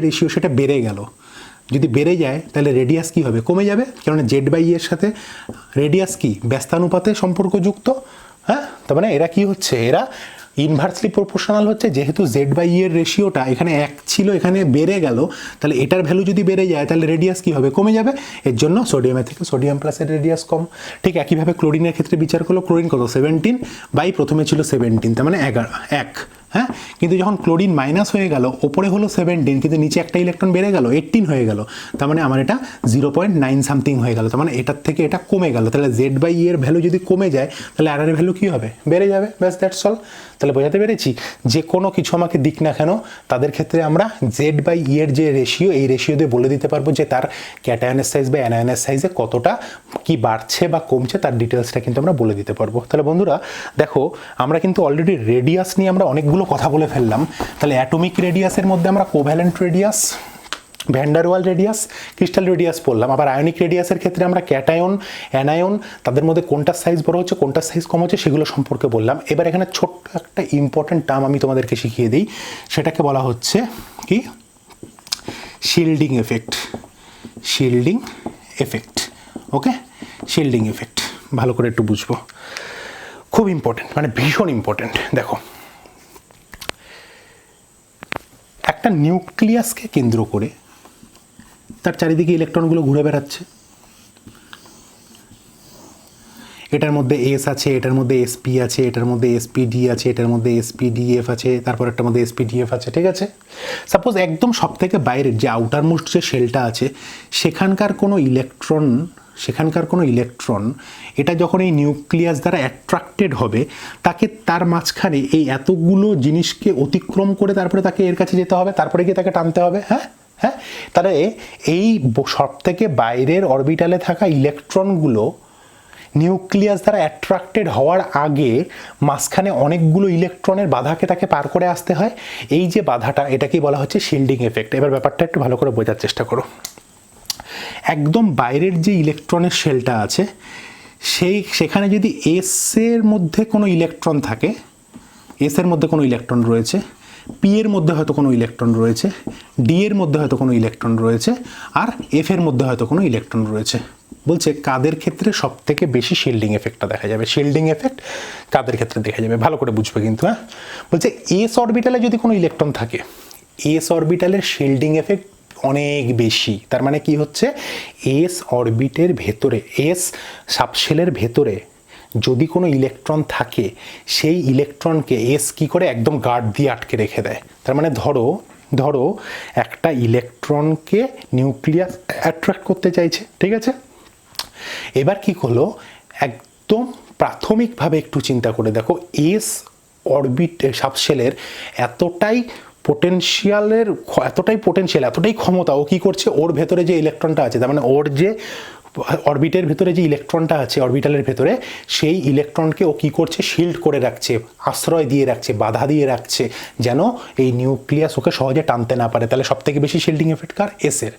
রেশিও সেটা বেড়ে গেল। যদি বেড়ে যায় তাহলে রেডিয়াস কি হবে? কমে যাবে, কারণ Z/E এর সাথে রেডিয়াস কি ব্যস্তানুপাতে সম্পর্কযুক্ত। হ্যাঁ, তার মানে এরা কি হচ্ছে? এরা ইনভার্সলি প্রপোর্শনাল হচ্ছে। যেহেতু Z/E এর রেশিওটা এখানে 1 ছিল, এখানে বেড়ে গেল, তাহলে এটার ভ্যালু যদি বেড়ে যায় তাহলে রেডিয়াস কি হবে? কমে যাবে। এর জন্য সোডিয়ামের থেকে সোডিয়াম প্লাসের রেডিয়াস কম। ঠিক একইভাবে ক্লোরিনের ক্ষেত্রে বিচার করলো, ক্লোরিন কত? 17 বাই প্রথমে ছিল 17, তার মানে 1। হ্যাঁ, কিন্তু যখন ক্লোরিন মাইনাস হয়ে গেল, ওপরে হলো 17 কিন্তু নিচে একটা ইলেকট্রন বেড়ে গেল, 18 হয়ে গেল, তার মানে আমার এটা 0.9 সামথিং হয়ে গেল, তার মানে এটার থেকে এটা কমে গেল। তাহলে Z/E এর ভ্যালু যদি কমে যায় তাহলে R এর ভ্যালু কী হবে? বেড়ে যাবে। ব্যাস, দ্যাটস অল। তাহলে বোঝাতে পেরেছি? যে কোনো কিছু আমাকে দিক না কেন, তাদের ক্ষেত্রে আমরা Z/E এর যে রেশিও, এই রেশিও দিয়ে বলে দিতে পারবো যে তার ক্যাটায়নের সাইজ বা অ্যানায়নের সাইজে কতটা কি বাড়ছে বা কমছে, তার ডিটেলসটা কিন্তু আমরা বলে দিতে পারবো। তাহলে বন্ধুরা দেখো, আমরা কিন্তু অলরেডি রেডিয়াস নিয়ে আমরা অনেকগুলো কথা বলে ফেললাম। তাহলে অ্যাটমিক রেডিয়াসের মধ্যে আমরা কোভ্যালেন্ট রেডিয়াস, ভ্যান ডার ওয়াল রেডিয়াস, ক্রিস্টাল রেডিয়াস পড়লাম। আবার আয়নিক রেডিয়াসের ক্ষেত্রে আমরা ক্যাটায়ন, অ্যানায়ন, তাদের মধ্যে কোনটার সাইজ বড় হচ্ছে, কোনটার সাইজ কম হচ্ছে, সেগুলো সম্পর্কে বললাম। এবার এখানে ছোট্ট একটা ইম্পর্টেন্ট টার্ম আমি তোমাদেরকে শিখিয়ে দিই, সেটাকে বলা হচ্ছে কি? Shielding effect. Okay, shielding effect ভালো করে একটু বুঝবো, খুব ইম্পর্টেন্ট, মানে ভীষণ ইম্পর্টেন্ট। দেখো, একটা নিউক্লিয়াসকে কেন্দ্র করে তার চারিদিকে ইলেকট্রনগুলো ঘুরে বেড়াচ্ছে। এটার মধ্যে S আছে, এটার মধ্যে SP আছে, এটার মধ্যে SPD আছে, এটার মধ্যে SPDF আছে, তারপর একটার মধ্যে SPDF আছে। ঠিক আছে, সাপোজ একদম সব থেকে বাইরের যে আউটার মোস্ট যে শেলটা আছে, সেখানকার কোনো ইলেকট্রন এটা যখন এই নিউক্লিয়াস দ্বারা অ্যাট্রাক্টেড হবে, তাকে তার মাঝখানে এই এতগুলো জিনিসকে অতিক্রম করে তারপরে তাকে এর কাছে যেতে হবে, তারপরে গিয়ে তাকে টানতে হবে। হ্যাঁ, তাহলে এই সব থেকে বাইরের অরবিটালে থাকা ইলেকট্রনগুলো নিউক্লিয়াস দ্বারা অ্যাট্রাক্টেড হওয়ার আগে মাঝখানে অনেকগুলো ইলেকট্রনের বাধাকে তাকে পার করে আসতে হয়। এই যে বাধাটা, এটাকেই বলা হচ্ছে শিল্ডিং এফেক্ট। এবার ব্যাপারটা একটু ভালো করে বোঝার চেষ্টা করো। একদম বাইরের যে ইলেকট্রনের শেলটা আছে, সেখানে যদি S এর মধ্যে কোনো ইলেকট্রন থাকে, S এর মধ্যে কোনো ইলেকট্রন রয়েছে, পি এর মধ্যে হয়তো কোনো ইলেকট্রন রয়েছে, ডি এর মধ্যে হয়তো কোনো ইলেকট্রন রয়েছে, আর এফ এর মধ্যে হয়তো কোনো ইলেকট্রন রয়েছে। বলছে কাদের ক্ষেত্রে সব থেকে বেশি শিল্ডিং এফেক্টটা দেখা যাবে, শিল্ডিং এফেক্ট কাদের ক্ষেত্রে দেখা যাবে, ভালো করে বুঝবে কিন্তু। হ্যাঁ, বলছে এস অরবিটালে যদি কোনো ইলেকট্রন থাকে, এস অরবিটালের শিল্ডিং এফেক্ট অনেক বেশি। তার মানে কি হচ্ছে, এস অরবিটের ভেতরে, এস সাবশেলের ভেতরে যদি কোনো ইলেকট্রন থাকে, সেই ইলেকট্রনকে এস কি করে একদম গার্ড দিয়ে আটকে রেখে দেয়। তার মানে ধরো একটা ইলেকট্রনকে নিউক্লিয়াস অ্যাট্রাক্ট করতে চাইছে, ঠিক আছে। এবার কি হলো, একদম প্রাথমিকভাবে একটু চিন্তা করে দেখো, এস অরবিট সাবশেলের এতটাই পোটেনশিয়াল, এতটাই ক্ষমতা, ও কি করছে, ওর ভেতরে যে ইলেকট্রনটা আছে, তার মানে ওর যে অরবিটের ভেতরে যে ইলেকট্রনটা আছে অরবিটালের ভেতরে, সেই ইলেকট্রনকে ও কি করছে, শিল্ড করে রাখছে, আশ্রয় দিয়ে রাখছে, বাধা দিয়ে রাখছে, যেন এই নিউক্লিয়াস ওকে সহজে টানতে না পারে। তাহলে সব থেকে বেশি শিল্ডিং এফেক্ট কার, এস এর।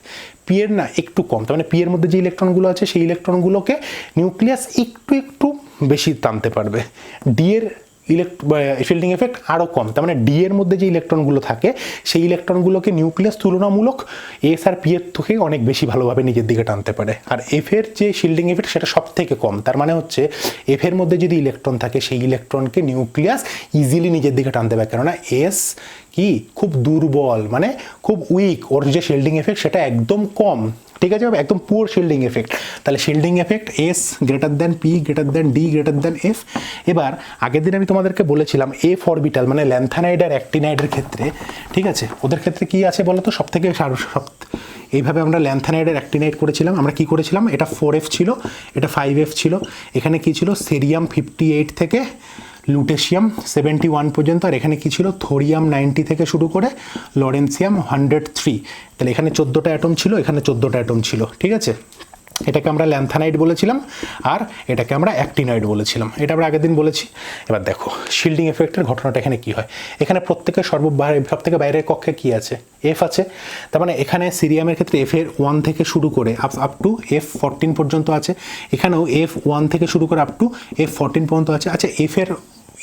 পি এর না একটু কম, তার মানে পি এর মধ্যে যে ইলেকট্রনগুলো আছে সেই ইলেকট্রনগুলোকে নিউক্লিয়াস একটু বেশি টানতে পারবে। ডি এর শিল্ডিং এফেক্ট আরও কম, তার মানে ডি এর মধ্যে যে ইলেকট্রনগুলো থাকে সেই ইলেকট্রনগুলোকে নিউক্লিয়াস তুলনামূলক এস আর পি এর থেকে অনেক বেশি ভালোভাবে নিজের দিকে টানতে পারে। আর এফ এর যে শিল্ডিং এফেক্ট সেটা সব থেকে কম, তার মানে হচ্ছে এফ এর মধ্যে যদি ইলেকট্রন থাকে সেই ইলেকট্রনকে নিউক্লিয়াস ইজিলি নিজের দিকে টানতে পারে, কেননা এস কি খুব দুর্বল, মানে খুব উইক, ওর যে শিল্ডিং এফেক্ট সেটা একদম কম, ঠিক আছে, একদম পুয়ার শিল্ডিং এফেক্ট। তাহলে shielding effect S greater than P greater than D greater than F. এবার আগের দিন আমি তোমাদেরকে বলেছিলাম এফ অরবিটাল মানে ল্যান্থানাইড আর অ্যাক্টিনাইডের ক্ষেত্রে, ঠিক আছে, ওদের ক্ষেত্রে কি আছে বলো তো, সব থেকে এইভাবে আমরা ল্যান্থানাইড আর অ্যাক্টিনাইড করেছিলাম। আমরা কি করেছিলাম, এটা 4F ছিল, এটা 5F ছিল, এখানে কি ছিল, সেরিয়াম 58 থেকে লুটেশিয়াম 71 পর্যন্ত, আর এখানে কি ছিল, থোরিয়াম 90 থেকে শুরু করে লরেন্সিয়াম 103। তাহলে এখানে 14টা অ্যাটম ছিল, এখানে 14টা অ্যাটম ছিল, ঠিক আছে। এটাকে আমরা ল্যান্থানাইড বলেছিলাম আর এটাকে আমরা অ্যাক্টিনয়েড বলেছিলাম, এটা আমরা আগের দিন বলেছি। এবার দেখো শিল্ডিং এফেক্টের ঘটনাটা এখানে কি হয়। এখানে প্রত্যেকের সব থেকে বাইরের কক্ষে কি আছে, এফ আছে। তার মানে এখানে সিরিয়ামের ক্ষেত্রে এফ এর 1 থেকে শুরু করে আপ টু F14 পর্যন্ত আছে, এখানেও F1 থেকে শুরু করে আপ টু F14 পর্যন্ত আছে। আচ্ছা, এফ এর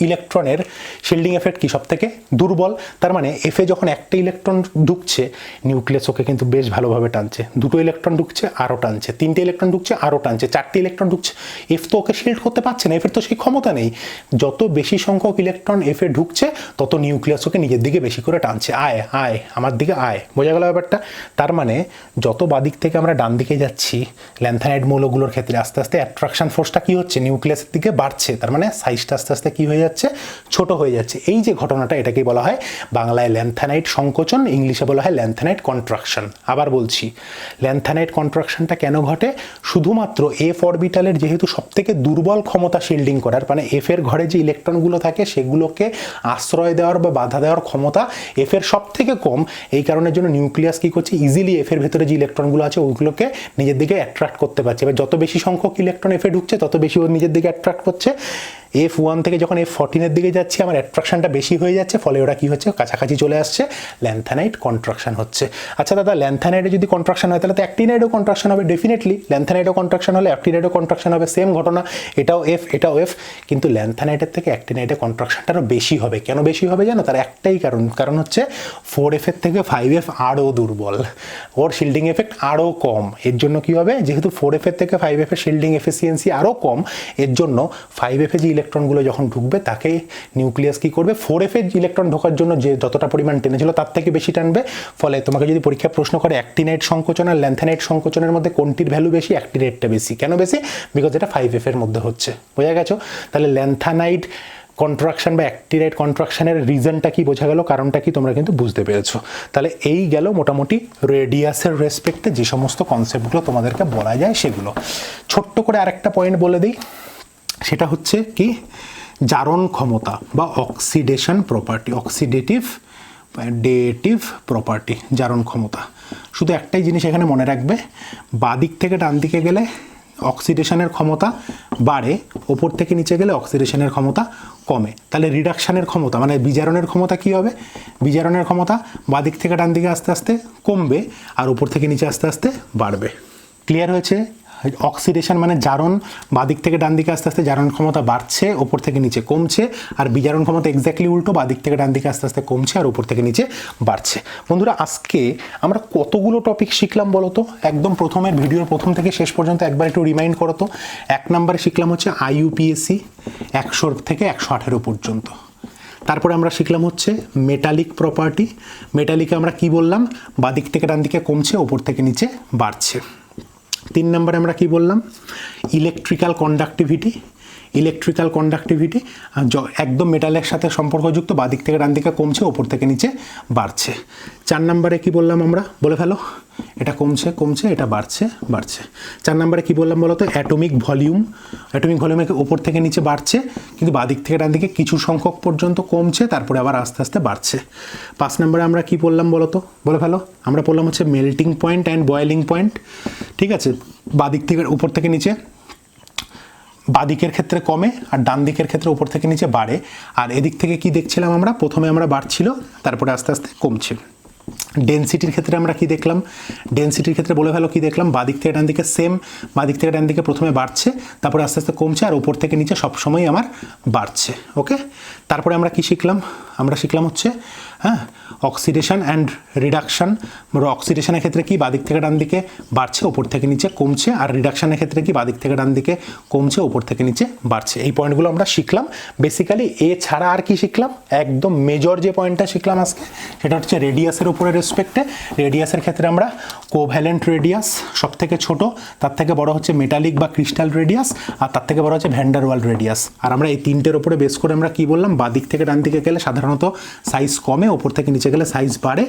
ইলেকট্রনের শিল্ডিং এফেক্ট কি সব থেকে দুর্বল, তার মানে এফে যখন একটা ইলেকট্রন ঢুকছে নিউক্লিয়াস ওকে কিন্তু বেশ ভালোভাবে টানছে, দুটো ইলেকট্রন ঢুকছে আরও টানছে, তিনটে ইলেকট্রন ঢুকছে আরও টানছে, চারটে ইলেকট্রন ঢুকছে, এফ তো ওকে শিল্ড করতে পারছে না, এফের তো সেই ক্ষমতা নেই। যত বেশি সংখ্যক ইলেকট্রন এফে ঢুকছে তত নিউক্লিয়াস ওকে নিজের দিকে বেশি করে টানছে, আয় আয় আমার দিকে আয়, বোঝা গেল ব্যাপারটা। তার মানে যত বাদিক থেকে আমরা ডান দিকে যাচ্ছি ল্যান্থানাইড মৌলগুলোর ক্ষেত্রে আস্তে আস্তে অ্যাট্রাকশন ফোর্সটা কি হচ্ছে, নিউক্লিয়াসের দিকে বাড়ছে, তার মানে সাইজটা আস্তে আস্তে কি হয়ে যাচ্ছে, ছোট হয়ে যাচ্ছে। এই যে ঘটনাটা এটাকেই বলা হয় বাংলায় ল্যান্থানাইড সংকোচন, ইংলিশে বলা হয় ল্যান্থানাইড কন্ট্রাকশন। আবার বলছি, ল্যান্থানাইড কন্ট্রাকশনটা কেন ঘটে, শুধুমাত্র এফ অরবিটালের যেহেতু সবথেকে দুর্বল ক্ষমতা শিল্ডিং করার, মানে এফ এর ঘরে যে ইলেকট্রনগুলো থাকে সেগুলোকে আশ্রয় দেওয়ার বা বাধা দেওয়ার ক্ষমতা এফ এর সব থেকে কম, এই কারণের জন্য নিউক্লিয়াস কি করছে, ইজিলি এফ এর ভেতরে যে ইলেকট্রনগুলো আছে ওইগুলোকে নিজের দিকে অ্যাট্রাক্ট করতে পারছে। এবার যত বেশি সংখ্যক ইলেকট্রন এফে ঢুকছে তত বেশি ও নিজের দিকে অ্যাট্রাক্ট করছে। F1 থেকে যখন F14 এর দিকে যাচ্ছে আমার অ্যাট্রাকশনটা বেশি হয়ে যাচ্ছে, ফলে ওরা কি হচ্ছে, কাছাকাছি চলে আসছে, ল্যান্থানাইড কন্ট্রাকশন হচ্ছে। আচ্ছা দাদা, ল্যান্থানাইডে যদি কন্ট্রাকশন হয় তাহলে তো অ্যাক্টিনাইডও কন্ট্রাকশন হবে, ডেফিনেটলি ল্যান্থানাইডও কন্ট্রাকশন হলে অ্যাক্টিনাইডও কন্ট্রাকশন হবে, সেম ঘটনা, এটাও এফ এটাও এফ, কিন্তু ল্যান্থানাইডের থেকে অ্যাক্টিনাইডে কন্ট্রাকশনটারও বেশি হবে। কেন বেশি হবে জানো, তার একটাই কারণ হচ্ছে 4F এর থেকে 5F আরও দুর্বল, ওর শিল্ডিং এফেক্ট আরও কম। এর জন্য কি হবে, যেহেতু 4F এর থেকে 5F এর শিল্ডিং এফিসিয়েন্সি আরও কম, এর জন্য 5F এ যে ইলেকট্রনগুলো যখন ঢুকবে তাকে নিউক্লিয়াস কি করবে, 4F এর ইলেকট্রন ঢোকার জন্য যে যতটা পরিমাণ টেনেছিল তার থেকে বেশি টানবে। ফলে তোমাকে যদি পরীক্ষা প্রশ্ন করে অ্যাক্টিনাইড সংকোচন আর ল্যান্থানাইড সংকোচনের মধ্যে কোনটির ভ্যালু বেশি, অ্যাক্টিনাইডটা বেশি। কেন বেশি, বিকজ এটা 5F এর মধ্যে হচ্ছে, বোঝা গেছো। তাহলে ল্যান্থানাইড কন্ট্রাকশন বা অ্যাক্টিনাইড কন্ট্রাকশনের রিজনটা কি বোঝা গেল, কারণটা কি তোমরা কিন্তু বুঝতে পেরেছো। তাহলে এই গেল মোটামুটি রেডিয়াসের রেসপেক্টে যে সমস্ত কনসেপ্টগুলো তোমাদেরকে বলা যায় সেগুলো। ছোট্ট করে আরেকটা পয়েন্ট বলে দিই, সেটা হচ্ছে কি, জারণ ক্ষমতা বা অক্সিডেশন প্রপার্টি, অক্সিডেটিভ প্রপার্টি, জারণ ক্ষমতা। শুধু একটাই জিনিস এখানে মনে রাখবে, বাদিক থেকে ডান দিকে গেলে অক্সিডেশনের ক্ষমতা বাড়ে, ওপর থেকে নিচে গেলে অক্সিডেশনের ক্ষমতা কমে। তাহলে রিডাকশানের ক্ষমতা মানে বিজারণের ক্ষমতা কি হবে, বিজারণের ক্ষমতা বাদিক থেকে ডান দিকে আস্তে আস্তে কমবে আর উপর থেকে নিচে আস্তে আস্তে বাড়বে। ক্লিয়ার হয়েছে? অক্সিডেশন মানে জারণ, বাদিক থেকে ডান দিকে আস্তে আস্তে জারণ ক্ষমতা বাড়ছে, ওপর থেকে নিচে কমছে। আর বিজারণ ক্ষমতা এক্স্যাক্টলি উল্টো, বাদিক থেকে ডান দিকে আস্তে আস্তে কমছে আর ওপর থেকে নিচে বাড়ছে। বন্ধুরা আজকে আমরা কতগুলো টপিক শিখলাম বলো তো? একদম প্রথমের ভিডিওর প্রথম থেকে শেষ পর্যন্ত একবার একটু রিমাইন্ড করো তো। 1 নম্বরে শিখলাম হচ্ছে IUPAC 100 থেকে 118 পর্যন্ত। তারপরে আমরা শিখলাম হচ্ছে মেটালিক প্রপার্টি। মেটালিকে আমরা কি বললাম? বাদিক থেকে ডান দিকে কমছে, ওপর থেকে নিচে বাড়ছে। 3 নম্বরে আমরা কি বললাম? Electrical conductivity. ইলেকট্রিক্যাল কন্ডাক্টিভিটি একদম মেটালের সাথে সম্পর্কযুক্ত, বাদিক থেকে ডান দিকে কমছে, ওপর থেকে নিচে বাড়ছে। 4 নম্বরে কি বললাম আমরা? বলে ফেলো। এটা কমছে কমছে, এটা বাড়ছে বাড়ছে। 4 নম্বরে কি বললাম বলো তো? Atomic volume. অ্যাটমিক ভলিউমে ওপর থেকে নিচে বাড়ছে, কিন্তু বাদিক থেকে ডান দিকে কিছু সংখ্যক পর্যন্ত কমছে, তারপরে আবার আস্তে আস্তে বাড়ছে। 5 নম্বরে আমরা কি বললাম বলো তো? বলে ফেলো। আমরা বললাম হচ্ছে melting point and boiling point. ঠিক আছে, বাদিক থেকে উপর থেকে নিচে বাদিকের ক্ষেত্রে কমে আর ডান দিকের ক্ষেত্রে উপর থেকে নিচে বাড়ে। আর এদিক থেকে কি দেখছিলাম আমরা? প্রথমে আমরা বাড়ছিল, তারপরে আস্তে আস্তে কমছে। ডেনসিটির ক্ষেত্রে আমরা কি দেখলাম? ডেনসিটির ক্ষেত্রে বলে ফেলো কি দেখলাম? বাদিক থেকে ডান দিকে সেম, বাদিক থেকে ডান দিকে প্রথমে বাড়ছে, তারপরে আস্তে আস্তে কমছে, আর উপর থেকে নিচে সবসময় আমার বাড়ছে। ওকে, তারপরে আমরা কি শিখলাম? আমরা শিখলাম হচ্ছে অক্সিডেশন অ্যান্ড রিডাকশান। অক্সিডেশনের ক্ষেত্রে কি? বাদিক থেকে ডান দিকে বাড়ছে, ওপর থেকে নিচে কমছে। আর রিডাকশানের ক্ষেত্রে কি? বাদিক থেকে ডান দিকে কমছে, ওপর থেকে নিচে বাড়ছে। এই পয়েন্টগুলো আমরা শিখলাম। বেসিক্যালি এছাড়া আর কি শিখলাম? একদম মেজর যে পয়েন্টটা শিখলাম আজকে, সেটা হচ্ছে রেডিয়াসের উপরে রেসপেক্টে। রেডিয়াসের ক্ষেত্রে আমরা কোভ্যালেন্ট রেডিয়াস সব থেকে ছোট, তার থেকে বড় হচ্ছে মেটালিক বা ক্রিস্টাল রেডিয়াস, আর তার থেকে বড় হচ্ছে ভ্যান্ডার ওয়াল রেডিয়াস। আর আমরা এই তিনটের উপরে বেস করে আমরা কি বললাম? বাদিক থেকে ডান দিকে গেলে সাধারণত সাইজ কমে, ওপর থেকে নিচে গেলে সাইজ বাড়ে।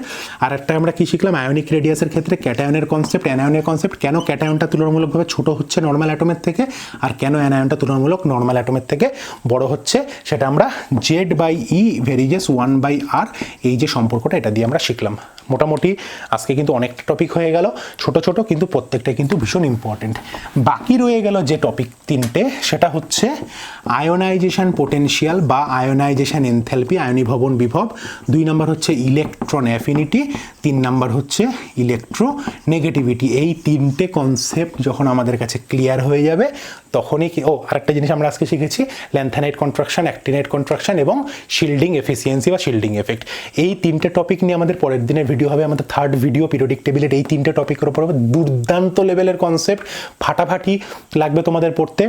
আর একটা আমরা কি শিখলাম? আয়নিক রেডিয়াসের ক্ষেত্রে ক্যাটায়নের কনসেপ্ট, অ্যানায়নের কনসেপ্ট। কেন ক্যাটায়নটা তুলনামূলকভাবে ছোট হচ্ছে নর্মাল অ্যাটমের থেকে, আর কেন অ্যানায়নটা তুলনামূলক নর্মাল অ্যাটমের থেকে বড় হচ্ছে, সেটা আমরা Z/E ভেরিজেস 1/R, এই যে সম্পর্কটা, এটা দিয়ে আমরা শিখলাম। মোটামুটি আজকে কিন্তু অনেকটা টপিক হয়ে গেল, ছোট ছোট, কিন্তু প্রত্যেকটা কিন্তু ভীষণ ইম্পর্টেন্ট। বাকি রয়ে গেল যে টপিক 3টে, সেটা হচ্ছে আয়োনাইজেশন পোটেনশিয়াল বা আয়োনাইজেশন এনথ্যালপি, আয়নীভবন বিভব। 2 নম্বর হচ্ছে ইলেকট্রন অ্যাফিনিটি। 3 নম্বর হচ্ছে ইলেকট্রোনেগেটিভিটি। এই 3টে কনসেপ্ট যখন আমাদের কাছে ক্লিয়ার হয়ে যাবে, তখনই কি আরেকটা জিনিস আমরা আজকে শিখেছি, ল্যান্থানাইট কন্ট্রাকশন, অ্যাক্টিনাইট কন্ট্রাকশন এবং শিল্ডিং এফিসিয়েন্সি বা শিল্ডিং এফেক্ট। এই 3টে টপিক নিয়ে আমাদের পরের দিনের ভিডিও হবে, আমাদের 3rd ভিডিও পিরিয়ডিক টেবিলের। এই 3টে টপিকের উপর হবে দুর্দান্ত লেভেলের কনসেপ্ট, ফাটাফাটি লাগবে তোমাদের পড়তে।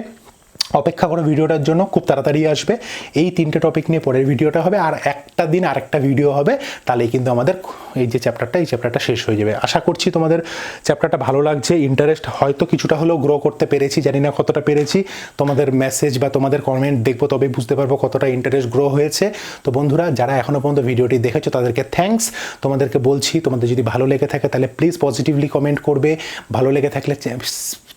অপেক্ষা করো ভিডিওটার জন্য, খুব তাড়াতাড়ি আসবে। এই 3টে টপিক নিয়ে পরের ভিডিওটা হবে, আর একটা দিন আরেকটা ভিডিও হবে, তাহলেই কিন্তু আমাদের এই যে চ্যাপ্টারটা শেষ হয়ে যাবে। আশা করছি তোমাদের চ্যাপ্টারটা ভালো লাগছে, ইন্টারেস্ট হয়তো কিছুটা হলেও গ্রো করতে পেরেছি, জানি না কতটা পেরেছি। তোমাদের মেসেজ বা তোমাদের কমেন্ট দেখবো, তবেই বুঝতে পারবো কতটা ইন্টারেস্ট গ্রো হয়েছে। তো বন্ধুরা, যারা এখনও পর্যন্ত ভিডিওটি দেখেছো তাদেরকে থ্যাঙ্কস। তোমাদেরকে বলছি, তোমাদের যদি ভালো লেগে থাকে তাহলে প্লিজ পজিটিভলি কমেন্ট করবে। ভালো লেগে থাকলে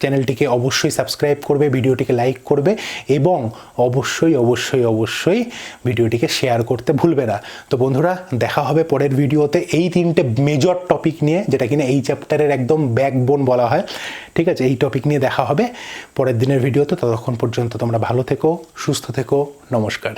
চ্যানেলটিকে অবশ্যই সাবস্ক্রাইব করবে, ভিডিওটিকে লাইক করবে, এবং অবশ্যই অবশ্যই অবশ্যই ভিডিওটিকে শেয়ার করতে ভুলবে না। তো বন্ধুরা, দেখা হবে পরের ভিডিওতে এই 3টে মেজর টপিক নিয়ে, যেটা কিনা এই চ্যাপ্টারের একদম ব্যাকবোন বলা হয়। ঠিক আছে, এই টপিক নিয়ে দেখা হবে পরের দিনের ভিডিওতে। ততক্ষণ পর্যন্ত তোমরা ভালো থেকো, সুস্থ থেকো। নমস্কার।